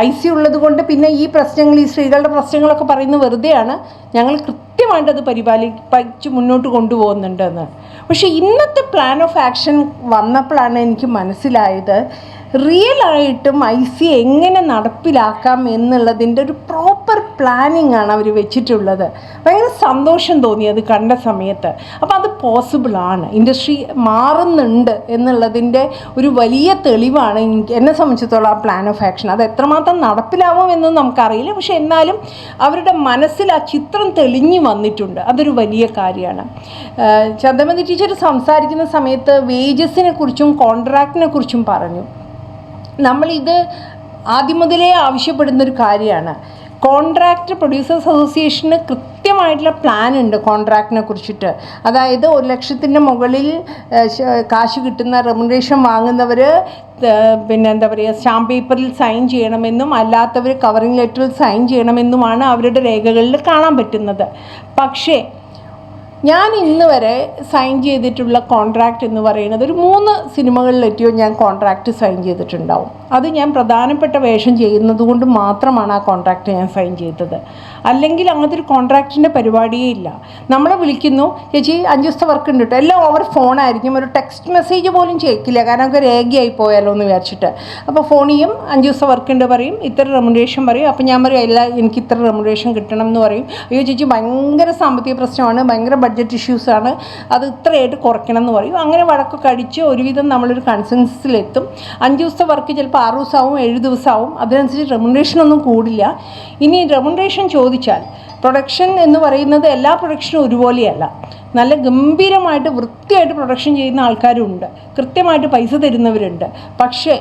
IC ഉള്ളത് കൊണ്ട് പിന്നെ ഈ പ്രശ്നങ്ങൾ, ഈ സ്ത്രീകളുടെ പ്രശ്നങ്ങളൊക്കെ പറയുന്നത് വെറുതെയാണ്. ഞങ്ങൾ കൃത്യമായിട്ട് അത് പരിപാലിച്ച് മുന്നോട്ട് കൊണ്ടുപോകുന്നുണ്ടെന്ന്. പക്ഷേ ഇന്നത്തെ പ്ലാൻ ഓഫ് ആക്ഷൻ വന്നപ്പോഴാണ് എനിക്ക് മനസ്സിലായത് റിയലായിട്ടും IC എങ്ങനെ നടപ്പിലാക്കാം എന്നുള്ളതിൻ്റെ ഒരു പ്രോപ്പർ പ്ലാനിങ് ആണ് അവർ വെച്ചിട്ടുള്ളത്. ഭയങ്കര സന്തോഷം തോന്നി അത് കണ്ട സമയത്ത്. അപ്പോൾ അത് പോസിബിളാണ്, ഇൻഡസ്ട്രി മാറുന്നുണ്ട് എന്നുള്ളതിൻ്റെ ഒരു വലിയ തെളിവാണ് എന്നെ സംബന്ധിച്ചിടത്തോളം ആ പ്ലാൻ ഓഫ് ആക്ഷൻ. അത് എത്രമാത്രം നടപ്പിലാവുമെന്നൊന്നും നമുക്കറിയില്ല, പക്ഷെ എന്നാലും അവരുടെ മനസ്സിൽ ആ ചിത്രം തെളിഞ്ഞു വന്നിട്ടുണ്ട്. അതൊരു വലിയ കാര്യമാണ്. ചന്ദ്രമതി ടീച്ചർ സംസാരിക്കുന്ന സമയത്ത് വേജസിനെ കുറിച്ചും കോൺട്രാക്റ്റിനെ കുറിച്ചും പറഞ്ഞു. നമ്മളിത് ആദ്യം മുതലേ ആവശ്യപ്പെടുന്നൊരു കാര്യമാണ്. കോൺട്രാക്റ്റ് പ്രൊഡ്യൂസേഴ്സ് അസോസിയേഷന് കൃത്യമായിട്ടുള്ള പ്ലാൻ ഉണ്ട് കോൺട്രാക്റ്റിനെ കുറിച്ചിട്ട്. അതായത് 1 ലക്ഷത്തിൻ്റെ മുകളിൽ കാശ് കിട്ടുന്ന റെമ്യൂണറേഷൻ വാങ്ങുന്നവർ പിന്നെ എന്താ പറയുക, സ്റ്റാമ്പ് പേപ്പറിൽ സൈൻ ചെയ്യണമെന്നും അല്ലാത്തവർ കവറിംഗ് ലെറ്ററിൽ സൈൻ ചെയ്യണമെന്നുമാണ് അവരുടെ രേഖകളിൽ കാണാൻ പറ്റുന്നത്. പക്ഷേ ഞാൻ ഇന്ന് വരെ സൈൻ ചെയ്തിട്ടുള്ള കോൺട്രാക്റ്റ് എന്ന് പറയുന്നത് ഒരു 3 സിനിമകളിലെത്തിയോ ഞാൻ കോൺട്രാക്റ്റ് സൈൻ ചെയ്തിട്ടുണ്ടാവും. അത് ഞാൻ പ്രധാനപ്പെട്ട വേഷം ചെയ്യുന്നത് കൊണ്ട് മാത്രമാണ് ആ കോൺട്രാക്റ്റ് ഞാൻ സൈൻ ചെയ്തത്. അല്ലെങ്കിൽ അങ്ങനത്തെ ഒരു കോൺട്രാക്റ്റിൻ്റെ പരിപാടിയേ ഇല്ല. നമ്മളെ വിളിക്കുന്നു, ചേച്ചി 5 ദിവസത്തെ വർക്ക് ഉണ്ട് കേട്ടോ, എല്ലാം ഓവർ ഫോണായിരിക്കും, ഒരു ടെക്സ്റ്റ് മെസ്സേജ് പോലും ചെയ്യിക്കില്ല, കാരണം ഒക്കെ രേഖയായി പോയാലോ എന്ന് വിചാരിച്ചിട്ട്. അപ്പോൾ ഫോൺ ചെയ്യും, 5 ദിവസം വർക്ക് ഉണ്ട് പറയും, ഇത്ര റെമ്യൂണറേഷൻ പറയും. അപ്പോൾ ഞാൻ പറയും എനിക്ക് ഇത്ര റെമ്യൂണറേഷൻ കിട്ടണം എന്ന് പറയും. അയ്യോ ചേച്ചി ഭയങ്കര സാമ്പത്തിക പ്രശ്നമാണ്, ഭയങ്കര ബഡ്ജറ്റ് ഇഷ്യൂസാണ്, അത് ഇത്രയായിട്ട് കുറയ്ക്കണം എന്ന് പറയും. അങ്ങനെ വഴക്കൊക്കെ അടിച്ച് ഒരുവിധം നമ്മളൊരു കൺസെൻസസിലെത്തും. 5 ദിവസത്തെ വർക്ക് ചിലപ്പോൾ 6 ദിവസമാവും, 7 ദിവസമാവും. അതിനനുസരിച്ച് റെമ്യൂണറേഷനൊന്നും കൂടില്ല. ഇനി റെമ്യൂണറേഷൻ ചോദിച്ചാൽ പ്രൊഡക്ഷൻ എന്ന് പറയുന്നത് എല്ലാ പ്രൊഡക്ഷനും ഒരുപോലെയല്ല. നല്ല ഗംഭീരമായിട്ട് വൃത്തിയായിട്ട് പ്രൊഡക്ഷൻ ചെയ്യുന്ന ആൾക്കാരുണ്ട്, കൃത്യമായിട്ട് പൈസ തരുന്നവരുണ്ട്. പക്ഷേ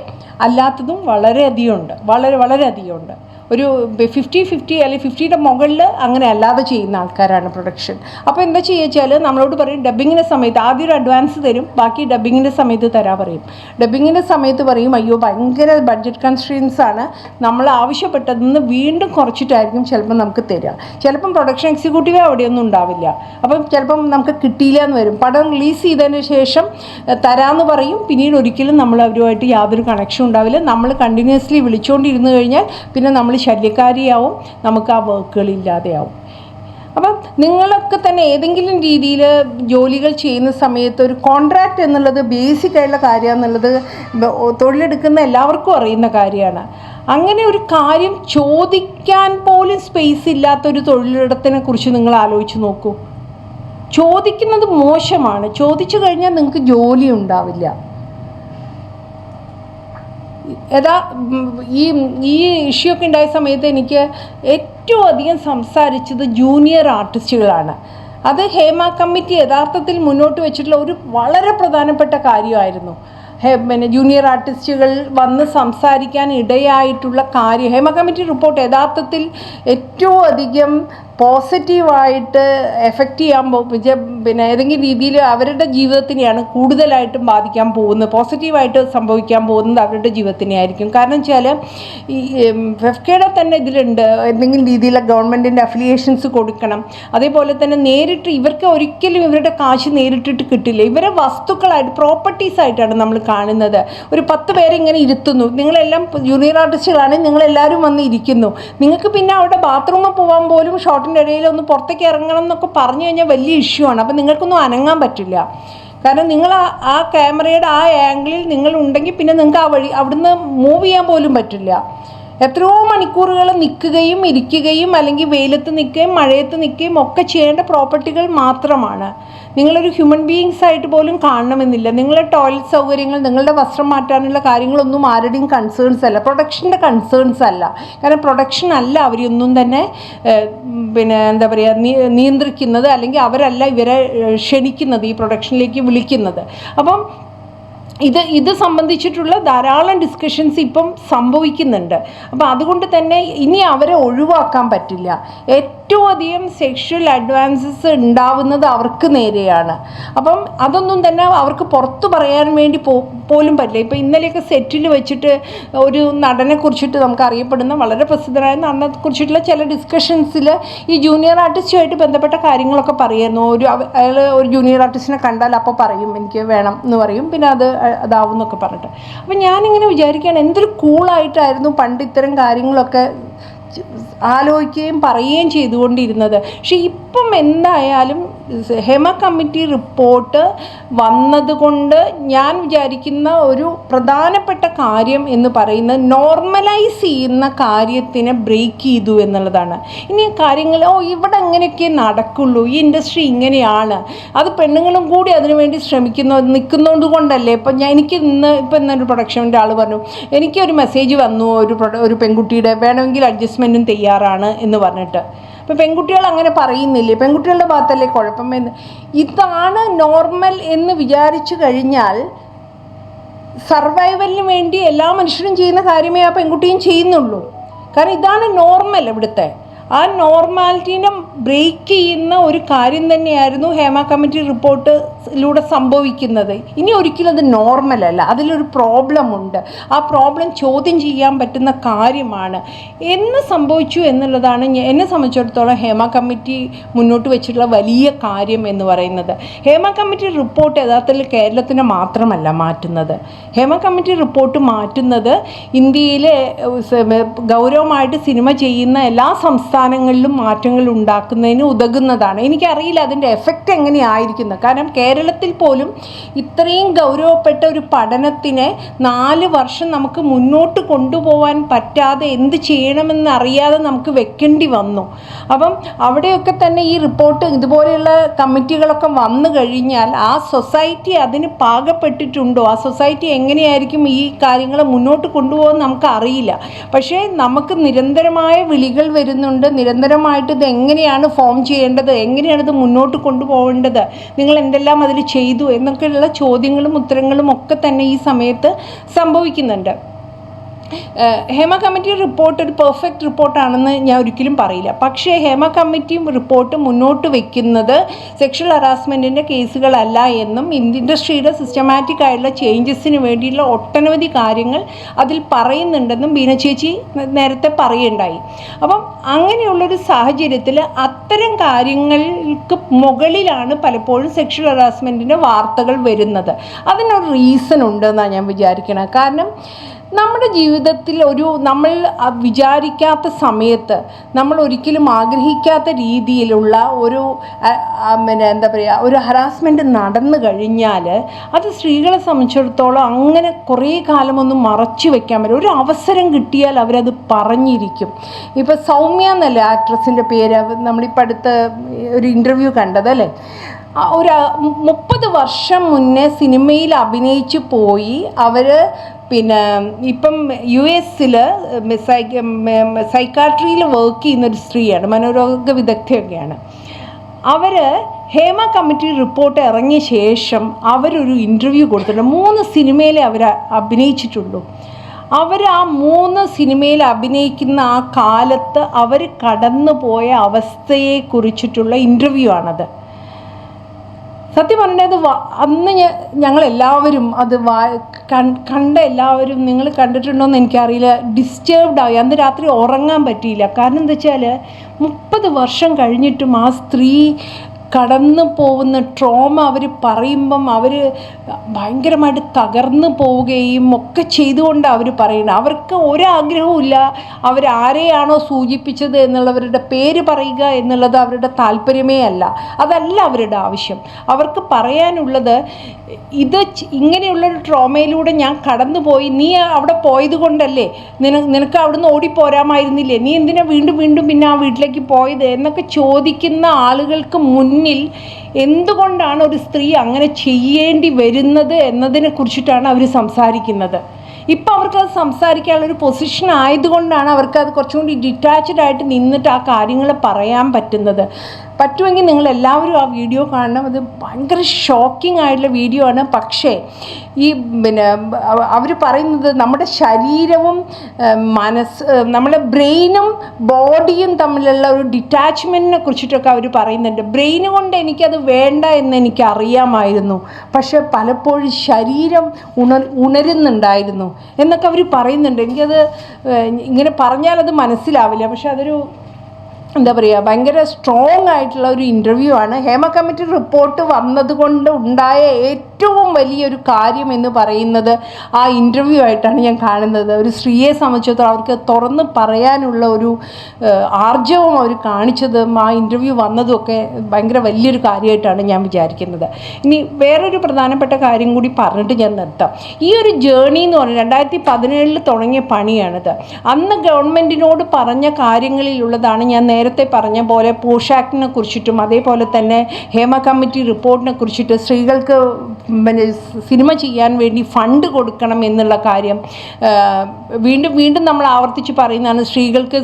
അല്ലാത്തതും വളരെയധികം ഉണ്ട്, വളരെയധികം ഉണ്ട്. ഒരു 50-50 അല്ലെങ്കിൽ 50യുടെ മുകളിൽ അങ്ങനെ അല്ലാതെ ചെയ്യുന്ന ആൾക്കാരാണ് പ്രൊഡക്ഷൻ. അപ്പോൾ എന്താ ചെയ്യുക വെച്ചാൽ നമ്മളോട് പറയും ഡബ്ബിങ്ങിൻ്റെ സമയത്ത് ആദ്യം ഒരു അഡ്വാൻസ് തരും, ബാക്കി ഡബ്ബിങ്ങിൻ്റെ സമയത്ത് തരാൻ പറയും. ഡബ്ബിങ്ങിൻ്റെ സമയത്ത് പറയും അയ്യോ ഭയങ്കര ബഡ്ജറ്റ് കൺസ്ട്രെയിൻസ് ആണ്, നമ്മൾ ആവശ്യപ്പെട്ടതെന്ന് വീണ്ടും കുറച്ചിട്ടായിരിക്കും ചിലപ്പോൾ നമുക്ക് തരിക. ചിലപ്പം പ്രൊഡക്ഷൻ എക്സിക്യൂട്ടീവ് അവിടെയൊന്നും ഉണ്ടാവില്ല. അപ്പം ചിലപ്പം നമുക്ക് കിട്ടിയില്ല എന്ന് വരും. പടം റിലീസ് ചെയ്തതിന് ശേഷം തരാമെന്ന് പറയും, പിന്നീട് ഒരിക്കലും നമ്മൾ അവരുമായിട്ട് യാതൊരു കണക്ഷൻ ഉണ്ടാവില്ല. നമ്മൾ കണ്ടിന്യൂസ്ലി വിളിച്ചുകൊണ്ടിരുന്നു കഴിഞ്ഞാൽ പിന്നെ നമ്മൾ ശല്യക്കാരിയാവും, നമുക്ക് ആ വർക്കുകളില്ലാതെയാവും. അപ്പം നിങ്ങളൊക്കെ തന്നെ ഏതെങ്കിലും രീതിയിൽ ജോലികൾ ചെയ്യുന്ന സമയത്ത് ഒരു കോൺട്രാക്റ്റ് എന്നുള്ളത് ബേസിക്കായിട്ടുള്ള കാര്യമെന്നുള്ളത് തൊഴിലെടുക്കുന്ന എല്ലാവർക്കും അറിയുന്ന കാര്യമാണ്. അങ്ങനെ ഒരു കാര്യം ചോദിക്കാൻ പോലും സ്പേസ് ഇല്ലാത്തൊരു തൊഴിലിടത്തിനെ കുറിച്ച് നിങ്ങൾ ആലോചിച്ച് നോക്കൂ. ചോദിക്കുന്നത് മോശമാണ്, ചോദിച്ചു കഴിഞ്ഞാൽ നിങ്ങൾക്ക് ജോലി ഉണ്ടാവില്ല. ഈ ഇഷ്യൂ ഒക്കെ ഉണ്ടായ സമയത്ത് എനിക്ക് ഏറ്റവും അധികം സംസാരിച്ചത് ജൂനിയർ ആർട്ടിസ്റ്റുകളാണ്. അത് ഹേമ കമ്മിറ്റി യഥാർത്ഥത്തിൽ മുന്നോട്ട് വെച്ചിട്ടുള്ള ഒരു വളരെ പ്രധാനപ്പെട്ട കാര്യമായിരുന്നു. പിന്നെ ജൂനിയർ ആർട്ടിസ്റ്റുകൾ വന്ന് സംസാരിക്കാൻ ഇടയായിട്ടുള്ള കാര്യം, ഹേമ കമ്മിറ്റി റിപ്പോർട്ട് യഥാർത്ഥത്തിൽ ഏറ്റവും അധികം പോസിറ്റീവായിട്ട് എഫക്റ്റ് ചെയ്യാൻ പിന്നെ ഏതെങ്കിലും രീതിയിൽ അവരുടെ ജീവിതത്തിനെയാണ് കൂടുതലായിട്ടും ബാധിക്കാൻ പോകുന്നത്. പോസിറ്റീവായിട്ട് സംഭവിക്കാൻ പോകുന്നത് അവരുടെ ജീവിതത്തിനെ ആയിരിക്കും. കാരണം വെച്ചാൽ ഈ ഫെഫ്കയുടെ തന്നെ ഇതിലുണ്ട് എന്തെങ്കിലും രീതിയിലുള്ള ഗവൺമെൻറ്റിൻ്റെ അഫിലിയേഷൻസ് കൊടുക്കണം. അതേപോലെ തന്നെ നേരിട്ട് ഇവർക്ക് ഒരിക്കലും ഇവരുടെ കാശ് നേരിട്ടിട്ട് കിട്ടില്ല. ഇവരെ വസ്തുക്കളായിട്ട് പ്രോപ്പർട്ടീസായിട്ടാണ് നമ്മൾ കാണുന്നത്. ഒരു 10 പേരെ ഇങ്ങനെ ഇരുത്തുന്നു, നിങ്ങളെല്ലാം ജൂനിയർ ആർട്ടിസ്റ്റുകളാണ്, നിങ്ങളെല്ലാവരും വന്ന് ഇരിക്കുന്നു. നിങ്ങൾക്ക് പിന്നെ അവിടെ ബാത്റൂമിൽ പോകാൻ പോലും ഷോട്ടിൻ്റെ ഇടയിൽ ഒന്ന് പുറത്തേക്ക് ഇറങ്ങണം എന്നൊക്കെ പറഞ്ഞു കഴിഞ്ഞാൽ വലിയ ഇഷ്യൂ ആണ്. അപ്പോൾ നിങ്ങൾക്കൊന്നും അനങ്ങാൻ പറ്റില്ല. കാരണം നിങ്ങൾ ആ ക്യാമറയുടെ ആ ആംഗിളിൽ നിങ്ങളുണ്ടെങ്കിൽ പിന്നെ നിങ്ങൾക്ക് ആ വഴി അവിടുന്ന് മൂവ് ചെയ്യാൻ പോലും പറ്റില്ല. എത്രയോ മണിക്കൂറുകൾ നിൽക്കുകയും ഇരിക്കുകയും അല്ലെങ്കിൽ വെയിലത്ത് നിൽക്കുകയും മഴയത്ത് നിൽക്കുകയും ഒക്കെ ചെയ്യേണ്ട പ്രോപ്പർട്ടികൾ മാത്രമാണ്. നിങ്ങളൊരു ഹ്യൂമൻ ബീയിങ്സ് ആയിട്ട് പോലും കാണണമെന്നില്ല. നിങ്ങളുടെ ടോയ്ലറ്റ് സൗകര്യങ്ങൾ, നിങ്ങളുടെ വസ്ത്രം മാറ്റാനുള്ള കാര്യങ്ങളൊന്നും ആരുടെയും കൺസേൺസ് അല്ല, പ്രൊഡക്ഷൻ്റെ കൺസേൺസ് അല്ല. കാരണം പ്രൊഡക്ഷൻ അല്ല അവരൊന്നും തന്നെ പിന്നെ എന്താ പറയുക നിയന്ത്രിക്കുന്നത്, അല്ലെങ്കിൽ അവരല്ല ഇവരെ ക്ഷണിക്കുന്നത്, ഈ പ്രൊഡക്ഷനിലേക്ക് വിളിക്കുന്നത്. അപ്പം ഇത് സംബന്ധിച്ചിട്ടുള്ള ധാരാളം ഡിസ്കഷൻസ് ഇപ്പം സംഭവിക്കുന്നുണ്ട്. അപ്പോൾ അതുകൊണ്ട് തന്നെ ഇനി അവരെ ഒഴിവാക്കാൻ പറ്റില്ല. ഏറ്റവും അധികം സെക്ഷൽ അഡ്വാൻസസ് ഉണ്ടാവുന്നത് അവർക്ക് നേരെയാണ്. അപ്പം അതൊന്നും തന്നെ അവർക്ക് പുറത്ത് പറയാൻ വേണ്ടി പോലും പറ്റില്ല. ഇപ്പോൾ ഇന്നലെയൊക്കെ സെറ്റിൽ വെച്ചിട്ട് ഒരു നടനെ കുറിച്ചിട്ട് നമുക്ക് അറിയപ്പെടുന്ന വളരെ പ്രസിദ്ധനായ നടനെ കുറിച്ചിട്ടുള്ള ചില ഡിസ്കഷൻസിൽ ഈ ജൂനിയർ ആർട്ടിസ്റ്റുമായിട്ട് ബന്ധപ്പെട്ട കാര്യങ്ങളൊക്കെ പറയുന്നു. അയാൾ ഒരു ജൂനിയർ ആർട്ടിസ്റ്റിനെ കണ്ടാൽ അപ്പോൾ പറയും എനിക്ക് വേണം എന്ന് പറയും, പിന്നെ അതാവും എന്നൊക്കെ പറഞ്ഞിട്ട്. അപ്പം ഞാനിങ്ങനെ വിചാരിക്കുകയാണ്, എന്തൊരു കൂളായിട്ടായിരുന്നു പണ്ട് ഇത്തരം കാര്യങ്ങളൊക്കെ ആലോചിക്കുകയും പറയുകയും ചെയ്തുകൊണ്ടിരുന്നത്. പക്ഷെ ഇപ്പം എന്തായാലും ഹേമ കമ്മിറ്റി റിപ്പോർട്ട് വന്നതുകൊണ്ട് ഞാൻ വിചാരിക്കുന്ന ഒരു പ്രധാനപ്പെട്ട കാര്യം എന്ന് പറയുന്നത് നോർമലൈസ് ചെയ്യുന്ന കാര്യത്തിനെ ബ്രേക്ക് ചെയ്തു എന്നുള്ളതാണ്. ഇനി കാര്യങ്ങൾ ഇവിടെ എങ്ങനെയൊക്കെ നടക്കുള്ളൂ, ഈ ഇൻഡസ്ട്രി ഇങ്ങനെയാണ്, അത് പെണ്ണുങ്ങളും കൂടി അതിനുവേണ്ടി നിൽക്കുന്നതുകൊണ്ട് കൊണ്ടല്ലേ. ഇപ്പം ഇന്നൊരു പ്രൊഡക്ഷൻ്റെ ആൾ പറഞ്ഞു, എനിക്കൊരു മെസ്സേജ് വന്നു ഒരു പെൺകുട്ടിയുടെ, വേണമെങ്കിൽ അഡ്ജസ്റ്റ്മെൻറ്റും തയ്യാറാണ് എന്ന് പറഞ്ഞിട്ട്. ഇപ്പോൾ പെൺകുട്ടികൾ അങ്ങനെ പറയുന്നില്ലേ, പെൺകുട്ടികളുടെ ഭാഗത്തല്ലേ കുഴപ്പം എന്ന്. ഇതാണ് നോർമൽ എന്ന് വിചാരിച്ചു കഴിഞ്ഞാൽ സർവൈവലിന് വേണ്ടി എല്ലാ മനുഷ്യരും ചെയ്യുന്ന കാര്യമേ ആ പെൺകുട്ടിയും ചെയ്യുന്നുള്ളൂ. കാരണം ഇതാണ് നോർമൽ. ഇവിടുത്തെ ആ നോർമാലിറ്റീനെ ബ്രേക്ക് ചെയ്യുന്ന ഒരു കാര്യം തന്നെയായിരുന്നു ഹേമ കമ്മിറ്റി റിപ്പോർട്ടിലൂടെ സംഭവിക്കുന്നത്. ഇനി ഒരിക്കലും അത് നോർമലല്ല, അതിലൊരു പ്രോബ്ലം ഉണ്ട്. ആ പ്രോബ്ലം ചോദ്യം ചെയ്യാൻ പറ്റുന്ന കാര്യമാണ്. എന്ന് സംഭവിച്ചു എന്നുള്ളതാണ് എന്നെ സംബന്ധിച്ചിടത്തോളം ഹേമ കമ്മിറ്റി മുന്നോട്ട് വെച്ചിട്ടുള്ള വലിയ കാര്യം എന്ന് പറയുന്നത്. ഹേമ കമ്മിറ്റി റിപ്പോർട്ട് യഥാർത്ഥത്തിൽ കേരളത്തിനെ മാത്രമല്ല മാറ്റുന്നത്. ഹേമ കമ്മിറ്റി റിപ്പോർട്ട് മാറ്റുന്നത് ഇന്ത്യയിലെ ഗൗരവമായിട്ട് സിനിമ ചെയ്യുന്ന എല്ലാ സംസ്ഥാനങ്ങളിലും മാറ്റങ്ങൾ ഉണ്ടാക്കുന്നതിന് ഉതകുന്നതാണ്. എനിക്കറിയില്ല അതിൻ്റെ എഫക്റ്റ് എങ്ങനെയായിരിക്കുന്നത്. കാരണം കേരളത്തിൽ പോലും ഇത്രയും ഗൗരവപ്പെട്ട ഒരു പഠനത്തിനെ 4 വർഷം നമുക്ക് മുന്നോട്ട് കൊണ്ടുപോകാൻ പറ്റാതെ എന്ത് ചെയ്യണമെന്ന് അറിയാതെ നമുക്ക് വെക്കേണ്ടി വന്നു. അപ്പം അവിടെയൊക്കെ തന്നെ ഈ റിപ്പോർട്ട് ഇതുപോലെയുള്ള കമ്മിറ്റികളൊക്കെ വന്നു കഴിഞ്ഞാൽ ആ സൊസൈറ്റി അതിന് പാകപ്പെട്ടിട്ടുണ്ടോ, ആ സൊസൈറ്റി എങ്ങനെയായിരിക്കും ഈ കാര്യങ്ങൾ മുന്നോട്ട് കൊണ്ടുപോകാൻ നമുക്ക് അറിയില്ല. പക്ഷേ നമുക്ക് നിരന്തരമായ വിളികൾ വരുന്നുണ്ട്, നിരന്തരമായിട്ട് ഇത് എങ്ങനെയാണ് ഫോം ചെയ്യേണ്ടത്, എങ്ങനെയാണ് ഇത് മുന്നോട്ട് കൊണ്ടുപോകേണ്ടത്, നിങ്ങൾ എന്തെല്ലാം അതിൽ ചെയ്തു എന്നൊക്കെയുള്ള ചോദ്യങ്ങളും ഉത്തരങ്ങളും ഒക്കെ തന്നെ ഈ സമയത്ത് സംഭവിക്കുന്നുണ്ട്. ഹേമ കമ്മിറ്റി റിപ്പോർട്ട് ഒരു പെർഫെക്റ്റ് റിപ്പോർട്ടാണെന്ന് ഞാൻ ഒരിക്കലും പറയില്ല. പക്ഷേ ഹേമ കമ്മിറ്റി റിപ്പോർട്ട് മുന്നോട്ട് വയ്ക്കുന്നത് സെക്ഷൽ ഹറാസ്മെൻറ്റിൻ്റെ കേസുകളല്ല എന്നും ഇൻഡസ്ട്രിയുടെ സിസ്റ്റമാറ്റിക് ആയിട്ടുള്ള ചേഞ്ചസിന് വേണ്ടിയുള്ള ഒട്ടനവധി കാര്യങ്ങൾ അതിൽ പറയുന്നുണ്ടെന്നും ബീന ചേച്ചി നേരത്തെ പറയുണ്ടായി. അപ്പം അങ്ങനെയുള്ളൊരു സാഹചര്യത്തിൽ അത്തരം കാര്യങ്ങൾക്ക് മുകളിലാണ് പലപ്പോഴും സെക്ഷൽ ഹറാസ്മെൻറ്റിൻ്റെ വാർത്തകൾ വരുന്നത്. അതിനൊരു റീസൺ ഉണ്ടെന്നാണ് ഞാൻ വിചാരിക്കുന്നത്. കാരണം നമ്മുടെ ജീവിതത്തിൽ നമ്മൾ വിചാരിക്കാത്ത സമയത്ത്, നമ്മൾ ഒരിക്കലും ആഗ്രഹിക്കാത്ത രീതിയിലുള്ള ഒരു ഹറാസ്മെൻറ്റ് നടന്നു കഴിഞ്ഞാൽ അത് സ്ത്രീകളെ സംബന്ധിച്ചിടത്തോളം അങ്ങനെ കുറേ കാലമൊന്നും മറച്ചു വെക്കാൻ പറ്റും. ഒരു അവസരം കിട്ടിയാൽ അവരത് പറഞ്ഞിരിക്കും. ഇപ്പോൾ സൗമ്യ എന്നല്ലേ ആക്ട്രസിൻ്റെ പേര്, നമ്മളിപ്പോൾ അടുത്ത് ഒരു ഇൻ്റർവ്യൂ കണ്ടതല്ലേ, ഒരു 30 വർഷം മുന്നേ സിനിമയിൽ അഭിനയിച്ചു പോയി അവർ പിന്നെ ഇപ്പം US സൈക്കാട്രിയിൽ വർക്ക് ചെയ്യുന്നൊരു സ്ത്രീയാണ്, മനോരോഗ വിദഗ്ധയൊക്കെയാണ്. അവർ ഹേമ കമ്മിറ്റി റിപ്പോർട്ട് ഇറങ്ങിയ ശേഷം അവരൊരു ഇൻ്റർവ്യൂ കൊടുത്തിട്ടുണ്ട്. 3 സിനിമയിലെ അവർ അഭിനയിച്ചിട്ടുള്ളൂ. അവർ ആ 3 സിനിമയിൽ അഭിനയിക്കുന്ന ആ കാലത്ത് അവർ കടന്നു പോയ അവസ്ഥയെക്കുറിച്ചിട്ടുള്ള ഇൻ്റർവ്യൂ ആണത്. സത്യം പറഞ്ഞത് അന്ന് ഞങ്ങളെല്ലാവരും അത് കണ്ട എല്ലാവരും, നിങ്ങൾ കണ്ടിട്ടുണ്ടോയെന്ന് എനിക്കറിയില്ല, ഡിസ്റ്റർബ്ഡ് ആയി. അന്ന് രാത്രി ഉറങ്ങാൻ പറ്റിയില്ല. കാരണം എന്താ വെച്ചാൽ 30 വർഷം കഴിഞ്ഞിട്ടും ആ സ്ത്രീ കടന്നു പോകുന്ന ട്രോമ അവർ പറയുമ്പം അവർ ഭയങ്കരമായിട്ട് തകർന്നു പോവുകയും ഒക്കെ ചെയ്തുകൊണ്ടാണ് അവർ പറയുന്നത്. അവർക്ക് ഒരാഗ്രഹവും ഇല്ല അവരാരെയാണോ സൂചിപ്പിച്ചത് എന്നുള്ളവരുടെ പേര് പറയുക എന്നുള്ളത് അവരുടെ താല്പര്യമേ അല്ല. അതല്ല അവരുടെ ആവശ്യം. അവർക്ക് പറയാനുള്ളത് ഇത് ഇങ്ങനെയുള്ളൊരു ട്രോമയിലൂടെ ഞാൻ കടന്നുപോയി, നീ അവിടെ പോയത് കൊണ്ടല്ലേ, നിനക്ക് അവിടുന്ന് ഓടിപ്പോരാമായിരുന്നില്ലേ, നീ എന്തിനാ വീണ്ടും വീണ്ടും പിന്നെ ആ വീട്ടിലേക്ക് പോയത് എന്നൊക്കെ ചോദിക്കുന്ന ആളുകൾക്ക് മുന്നിൽ എന്തുകൊണ്ടാണ് ഒരു സ്ത്രീ അങ്ങനെ ചെയ്യേണ്ടി വരുന്നത് എന്നതിനെ കുറിച്ചിട്ടാണ് അവർ സംസാരിക്കുന്നത്. ഇപ്പം അവർക്കത് സംസാരിക്കാനുള്ളൊരു പൊസിഷൻ ആയതുകൊണ്ടാണ് അവർക്കത് കുറച്ചും കൂടി ഡിറ്റാച്ച്ഡ് ആയിട്ട് നിന്നിട്ട് ആ കാര്യങ്ങൾ പറയാൻ പറ്റുന്നത്. പറ്റുമെങ്കിൽ നിങ്ങളെല്ലാവരും ആ വീഡിയോ കാണണം. അത് ഭയങ്കര ഷോക്കിംഗ് ആയിട്ടുള്ള വീഡിയോ ആണ്. പക്ഷേ ഈ അവർ പറയുന്നത് നമ്മുടെ ശരീരവും നമ്മളെ ബ്രെയിനും ബോഡിയും തമ്മിലുള്ള ഒരു ഡിറ്റാച്ച്മെൻറ്റിനെ കുറിച്ചിട്ടൊക്കെ അവർ പറയുന്നുണ്ട്. ബ്രെയിന് കൊണ്ട് എനിക്കത് വേണ്ട എന്ന് എനിക്കറിയാമായിരുന്നു, പക്ഷെ പലപ്പോഴും ശരീരം ഉണരുന്നുണ്ടായിരുന്നു എന്നൊക്കെ അവർ പറയുന്നുണ്ട്. എനിക്കത് ഇങ്ങനെ പറഞ്ഞാലത് മനസ്സിലാവില്ല, പക്ഷെ അതൊരു എന്താ പറയുക, ഭയങ്കര സ്ട്രോങ് ആയിട്ടുള്ള ഒരു ഇൻ്റർവ്യൂ ആണ്. ഹേമ കമ്മിറ്റി റിപ്പോർട്ട് വന്നതുകൊണ്ട് ഉണ്ടായ ഏറ്റവും വലിയൊരു കാര്യം എന്ന് പറയുന്നത് ആ ഇൻ്റർവ്യൂ ആയിട്ടാണ് ഞാൻ കാണുന്നത്. ഒരു സ്ത്രീയെ സംബന്ധിച്ചിടത്തോളം അവർക്ക് തുറന്ന് പറയാനുള്ള ഒരു ആർജവം അവർ കാണിച്ചതും ആ ഇൻ്റർവ്യൂ വന്നതുമൊക്കെ ഭയങ്കര വലിയൊരു കാര്യമായിട്ടാണ് ഞാൻ വിചാരിക്കുന്നത്. ഇനി വേറൊരു പ്രധാനപ്പെട്ട കാര്യം കൂടി പറഞ്ഞിട്ട് ഞാൻ നിർത്താം. ഈ ഒരു ജേർണി എന്ന് പറഞ്ഞാൽ 2017 തുടങ്ങിയ പണിയാണിത്. അന്ന് ഗവൺമെൻറ്റിനോട് പറഞ്ഞ കാര്യങ്ങളിലുള്ളതാണ് ഞാൻ നേരത്തെ പറഞ്ഞ പോലെ പോഷാക്കിനെ കുറിച്ചിട്ടും അതേപോലെ തന്നെ ഹേമ കമ്മിറ്റി റിപ്പോർട്ടിനെ കുറിച്ചിട്ട് സ്ത്രീകൾക്ക് സിനിമ ചെയ്യാൻ വേണ്ടി ഫണ്ട് കൊടുക്കണം എന്നുള്ള കാര്യം വീണ്ടും വീണ്ടും നമ്മൾ ആവർത്തിച്ച് പറയുന്നതാണ്. സ്ത്രീകൾക്ക്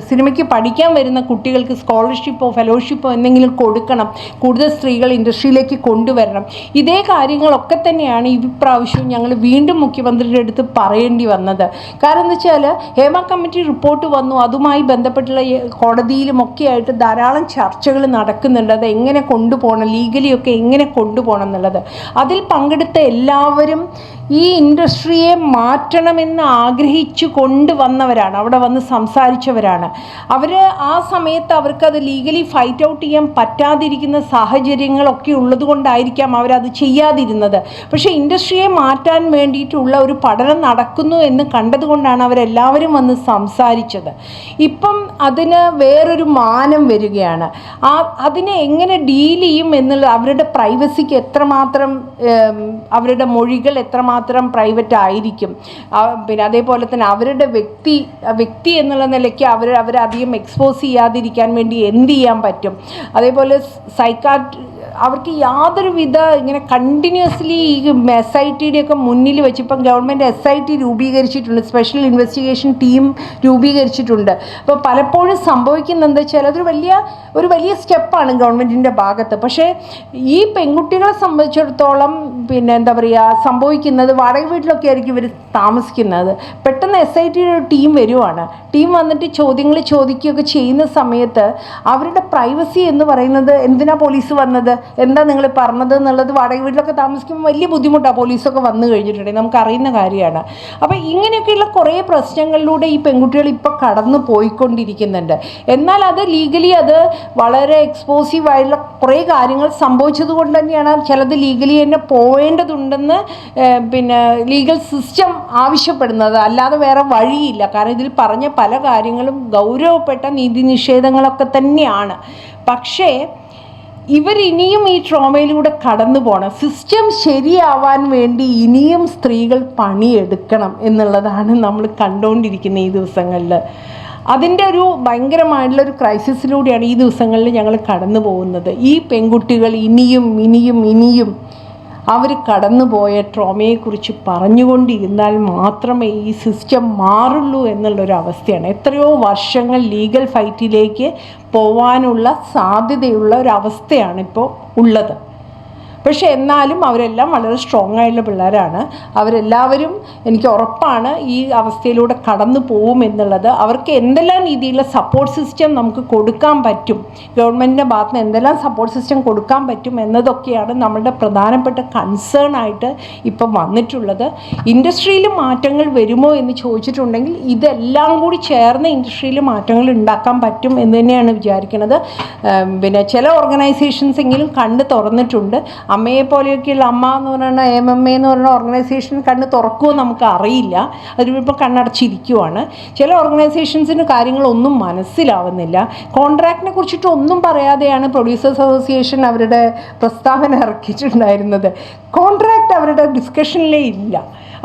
സിനിമയ്ക്ക് പഠിക്കാൻ വരുന്ന കുട്ടികൾക്ക് സ്കോളർഷിപ്പോ ഫെലോഷിപ്പോ എന്തെങ്കിലും കൊടുക്കണം, കൂടുതൽ സ്ത്രീകൾ ഇൻഡസ്ട്രിയിലേക്ക് കൊണ്ടുവരണം. ഇതേ കാര്യങ്ങളൊക്കെ തന്നെയാണ് ഇപ്രാവശ്യവും ഞങ്ങൾ വീണ്ടും മുഖ്യമന്ത്രിയുടെ അടുത്ത് പറയേണ്ടി വന്നത്. കാരണം എന്താ വെച്ചാൽ ഹേമ കമ്മിറ്റി റിപ്പോർട്ട് വന്നു, അതുമായി ബന്ധപ്പെട്ടുള്ള കോടതിയിലുമൊക്കെ ആയിട്ട് ധാരാളം ചർച്ചകൾ നടക്കുന്നുണ്ട്. അത് എങ്ങനെ കൊണ്ടുപോകണം, ലീഗലിയൊക്കെ എങ്ങനെ കൊണ്ടുപോകണം എന്നുള്ളത്. അതിൽ പങ്കെടുത്ത എല്ലാവരും ഈ ഇൻഡസ്ട്രിയെ മാറ്റണമെന്ന് ആഗ്രഹിച്ചു കൊണ്ടുവന്നവരാണ്, അവിടെ വന്ന് സംസാരിച്ചവരാണ്. അവർ ആ സമയത്ത് അവർക്കത് ലീഗലി ഫൈറ്റ് ഔട്ട് ചെയ്യാൻ പറ്റാതിരിക്കുന്ന സാഹചര്യങ്ങളൊക്കെ ഉള്ളത് കൊണ്ടായിരിക്കാം അവരത് ചെയ്യാതിരുന്നത്. പക്ഷേ ഇൻഡസ്ട്രിയെ മാറ്റാൻ വേണ്ടിയിട്ടുള്ള ഒരു പഠനം നടക്കുന്നു എന്ന് കണ്ടതുകൊണ്ടാണ് അവരെല്ലാവരും വന്ന് സംസാരിച്ചത്. ഇപ്പം അതിന് വേറൊരു മാനം വരികയാണ്. അതിനെ എങ്ങനെ ഡീൽ ചെയ്യും എന്നുള്ള അവരുടെ പ്രൈവസിക്ക് എത്രമാത്രം, അവരുടെ മൊഴികൾ എത്രമാത്രം പ്രൈവറ്റ് ആയിരിക്കും, പിന്നെ അതേപോലെ തന്നെ അവരുടെ വ്യക്തി എന്നുള്ള നിലയ്ക്ക് അവരധികം എക്സ്പോസ് ചെയ്യാതിരിക്കാൻ വേണ്ടി എന്ത് ചെയ്യാൻ പറ്റും. അതേപോലെ അവർക്ക് യാതൊരുവിധ ഇങ്ങനെ കണ്ടിന്യൂസ്ലി ഈ SITയുടെ ഒക്കെ മുന്നിൽ വെച്ച് ഇപ്പം ഗവൺമെൻറ് SIT രൂപീകരിച്ചിട്ടുണ്ട്, സ്പെഷ്യൽ ഇൻവെസ്റ്റിഗേഷൻ ടീം രൂപീകരിച്ചിട്ടുണ്ട്. അപ്പോൾ പലപ്പോഴും സംഭവിക്കുന്നത് എന്താ വെച്ചാൽ ഒരു വലിയ സ്റ്റെപ്പാണ് ഗവൺമെൻറ്റിൻ്റെ ഭാഗത്ത്. പക്ഷേ ഈ പെൺകുട്ടികളെ സംബന്ധിച്ചിടത്തോളം പിന്നെ എന്താ പറയുക, സംഭവിക്കുന്നത് വാടക വീട്ടിലൊക്കെ ആയിരിക്കും ഇവർ താമസിക്കുന്നത്. പെട്ടെന്ന് SITയുടെ ഒരു ടീം വരുവാണ്. ടീം വന്നിട്ട് ചോദ്യങ്ങൾ ചോദിക്കുകയൊക്കെ ചെയ്യുന്ന സമയത്ത് അവരുടെ പ്രൈവസി എന്ന് പറയുന്നത്, എന്തിനാ പോലീസ് വന്നത്, എന്താ നിങ്ങൾ പറഞ്ഞത് എന്നുള്ളത് വാടക വീട്ടിലൊക്കെ താമസിക്കുമ്പോൾ വലിയ ബുദ്ധിമുട്ടാണ്. പോലീസൊക്കെ വന്നു കഴിഞ്ഞിട്ടുണ്ടെങ്കിൽ നമുക്കറിയുന്ന കാര്യമാണ്. അപ്പോൾ ഇങ്ങനെയൊക്കെയുള്ള കുറേ പ്രശ്നങ്ങളിലൂടെ ഈ പെൺകുട്ടികൾ ഇപ്പോൾ കടന്നു പോയിക്കൊണ്ടിരിക്കുന്നുണ്ട്. എന്നാൽ അത് ലീഗലി അത് വളരെ എക്സ്പോസീവായിട്ടുള്ള കുറേ കാര്യങ്ങൾ സംഭവിച്ചത് കൊണ്ട് തന്നെയാണ് ചിലത് ലീഗലി തന്നെ പോവേണ്ടതുണ്ടെന്ന് പിന്നെ ലീഗൽ സിസ്റ്റം ആവശ്യപ്പെടുന്നത്. അല്ലാതെ വേറെ വഴിയില്ല. കാരണം ഇതിൽ പറഞ്ഞ പല കാര്യങ്ങളും ഗൗരവപ്പെട്ട നീതി നിഷേധങ്ങളൊക്കെ തന്നെയാണ്. പക്ഷേ ഇവരിനിയും ഈ ട്രോമയിലൂടെ കടന്നു പോകണം. സിസ്റ്റം ശരിയാവാൻ വേണ്ടി ഇനിയും സ്ത്രീകൾ പണിയെടുക്കണം എന്നുള്ളതാണ് നമ്മൾ കണ്ടുകൊണ്ടിരിക്കുന്ന ഈ ദിവസങ്ങളിൽ. അതിൻ്റെ ഒരു ഭയങ്കരമായിട്ടുള്ളൊരു ക്രൈസിസിലൂടെയാണ് ഈ ദിവസങ്ങളിൽ ഞങ്ങൾ കടന്നു പോകുന്നത്. ഈ പെൺകുട്ടികൾ ഇനിയും അവർ കടന്നുപോയ ട്രോമയെക്കുറിച്ച് പറഞ്ഞുകൊണ്ടിരുന്നാൽ മാത്രമേ ഈ സിസ്റ്റം മാറുള്ളൂ എന്നുള്ളൊരവസ്ഥയാണ്. എത്രയോ വർഷങ്ങൾ ലീഗൽ ഫൈറ്റിലേക്ക് പോവാനുള്ള സാധ്യതയുള്ള ഒരവസ്ഥയാണ് ഇപ്പോൾ ഉള്ളത്. പക്ഷേ എന്നാലും അവരെല്ലാം വളരെ സ്ട്രോങ് ആയിട്ടുള്ള പിള്ളേരാണ്. അവരെല്ലാവരും എനിക്ക് ഉറപ്പാണ് ഈ അവസ്ഥയിലൂടെ കടന്നു പോകുമെന്നുള്ളത്. അവർക്ക് എന്തെല്ലാം രീതിയിലുള്ള സപ്പോർട്ട് സിസ്റ്റം നമുക്ക് കൊടുക്കാൻ പറ്റും, ഗവൺമെൻറ്റിൻ്റെ ഭാഗത്ത് നിന്ന് എന്തെല്ലാം സപ്പോർട്ട് സിസ്റ്റം കൊടുക്കാൻ പറ്റും എന്നതൊക്കെയാണ് നമ്മളുടെ പ്രധാനപ്പെട്ട കൺസേൺ ആയിട്ട് ഇപ്പം വന്നിട്ടുള്ളത്. ഇൻഡസ്ട്രിയിൽ മാറ്റങ്ങൾ വരുമോ എന്ന് ചോദിച്ചിട്ടുണ്ടെങ്കിൽ ഇതെല്ലാം കൂടി ചേർന്ന് ഇൻഡസ്ട്രിയിൽ മാറ്റങ്ങൾ ഉണ്ടാക്കാൻ പറ്റും എന്ന് തന്നെയാണ് വിചാരിക്കുന്നത്. പിന്നെ ചില ഓർഗനൈസേഷൻസ് എങ്കിലും കണ്ണ് തുറന്നിട്ടുണ്ട്. അമ്മയെ പോലെയൊക്കെയുള്ള അമ്മ എന്ന് പറയുന്ന AMMA എന്ന് പറയുന്ന ഓർഗനൈസേഷൻ കണ്ണ് തുറക്കുമോ നമുക്ക് അറിയില്ല, അതിലിപ്പോൾ കണ്ണടച്ചിരിക്കുവാണ്. ചില ഓർഗനൈസേഷൻസിന് കാര്യങ്ങളൊന്നും മനസ്സിലാവുന്നില്ല. കോൺട്രാക്റ്റിനെ കുറിച്ചിട്ട് ഒന്നും പറയാതെയാണ് പ്രൊഡ്യൂസേഴ്സ് അസോസിയേഷൻ അവരുടെ പ്രസ്താവന ഇറക്കിയിട്ടുണ്ടായിരുന്നത്. കോൺട്രാക്റ്റ് അവരുടെ ഡിസ്കഷനിലേ ഇല്ല.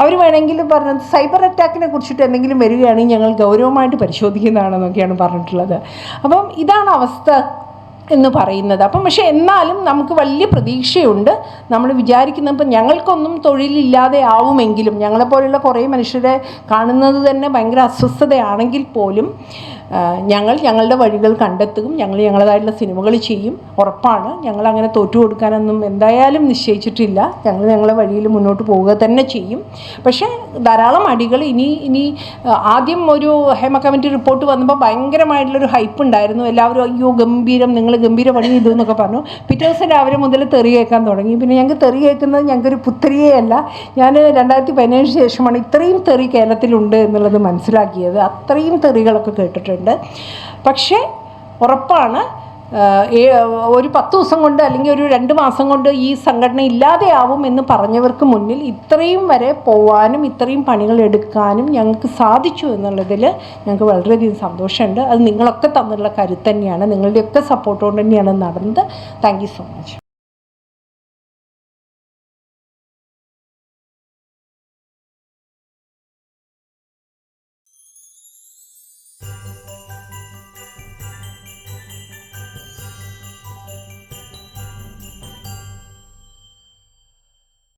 അവർ വേണമെങ്കിൽ പറഞ്ഞത് സൈബർ അറ്റാക്കിനെ കുറിച്ചിട്ട് എന്തെങ്കിലും വരികയാണെങ്കിൽ ഞങ്ങൾ ഗൗരവമായിട്ട് പരിശോധിക്കുന്നതാണെന്നൊക്കെയാണ് പറഞ്ഞിട്ടുള്ളത്. അപ്പം ഇതാണ് അവസ്ഥ എന്ന് പറയുന്നത്. അപ്പം പക്ഷേ എന്നാലും നമുക്ക് വലിയ പ്രതീക്ഷയുണ്ട്. നമ്മൾ വിചാരിക്കുന്ന ഇപ്പം ഞങ്ങൾക്കൊന്നും തൊഴിലില്ലാതെ ആവുമെങ്കിലും, ഞങ്ങളെപ്പോലുള്ള കുറേ മനുഷ്യരെ കാണുന്നത് തന്നെ ഭയങ്കര അസ്വസ്ഥതയാണെങ്കിൽ പോലും ഞങ്ങളുടെ വഴികൾ കണ്ടെത്തും. ഞങ്ങളുടേതായിട്ടുള്ള സിനിമകൾ ചെയ്യും, ഉറപ്പാണ്. ഞങ്ങളങ്ങനെ തോറ്റു കൊടുക്കാനൊന്നും എന്തായാലും നിശ്ചയിച്ചിട്ടില്ല. ഞങ്ങളുടെ വഴിയിൽ മുന്നോട്ട് പോവുക തന്നെ ചെയ്യും. പക്ഷേ ധാരാളം അടികൾ ഇനി ആദ്യം ഒരു ഹേമ കമ്മിറ്റി റിപ്പോർട്ട് വന്നപ്പോൾ ഭയങ്കരമായിട്ടുള്ളൊരു ഹൈപ്പ് ഉണ്ടായിരുന്നു. എല്ലാവരും അയ്യോ ഗംഭീരം, നിങ്ങൾ ഗംഭീര പണി ചെയ്തു എന്നൊക്കെ പറഞ്ഞു. പിറ്റേ ദിവസം രാവിലെ മുതൽ തെറി കേൾക്കാൻ തുടങ്ങി. പിന്നെ ഞങ്ങൾക്ക് തെറി കേൾക്കുന്നത് ഞങ്ങൾക്കൊരു പുത്തരിയേ അല്ല. ഞാൻ 2017 ശേഷമാണ് ഇത്രയും തെറി കേരളത്തിലുണ്ട് എന്നുള്ളത് മനസ്സിലാക്കിയത്. അത്രയും തെറികളൊക്കെ കേട്ടിട്ടുണ്ട്. പക്ഷേ ഉറപ്പാണ് ഒരു 10 ദിവസം കൊണ്ട് അല്ലെങ്കിൽ ഒരു 2 മാസം കൊണ്ട് ഈ സംഘടന ഇല്ലാതെയാവും എന്ന് പറഞ്ഞവർക്ക് മുന്നിൽ ഇത്രയും വരെ പോവാനും ഇത്രയും പണികൾ എടുക്കാനും ഞങ്ങൾക്ക് സാധിച്ചു എന്നുള്ളതിൽ ഞങ്ങൾക്ക് വളരെയധികം സന്തോഷമുണ്ട്. അത് നിങ്ങളൊക്കെ തന്നിട്ടുള്ള കരുത്ത് തന്നെയാണ്, നിങ്ങളുടെയൊക്കെ സപ്പോർട്ട് കൊണ്ട് തന്നെയാണ് നടന്നത്. Thank you so much.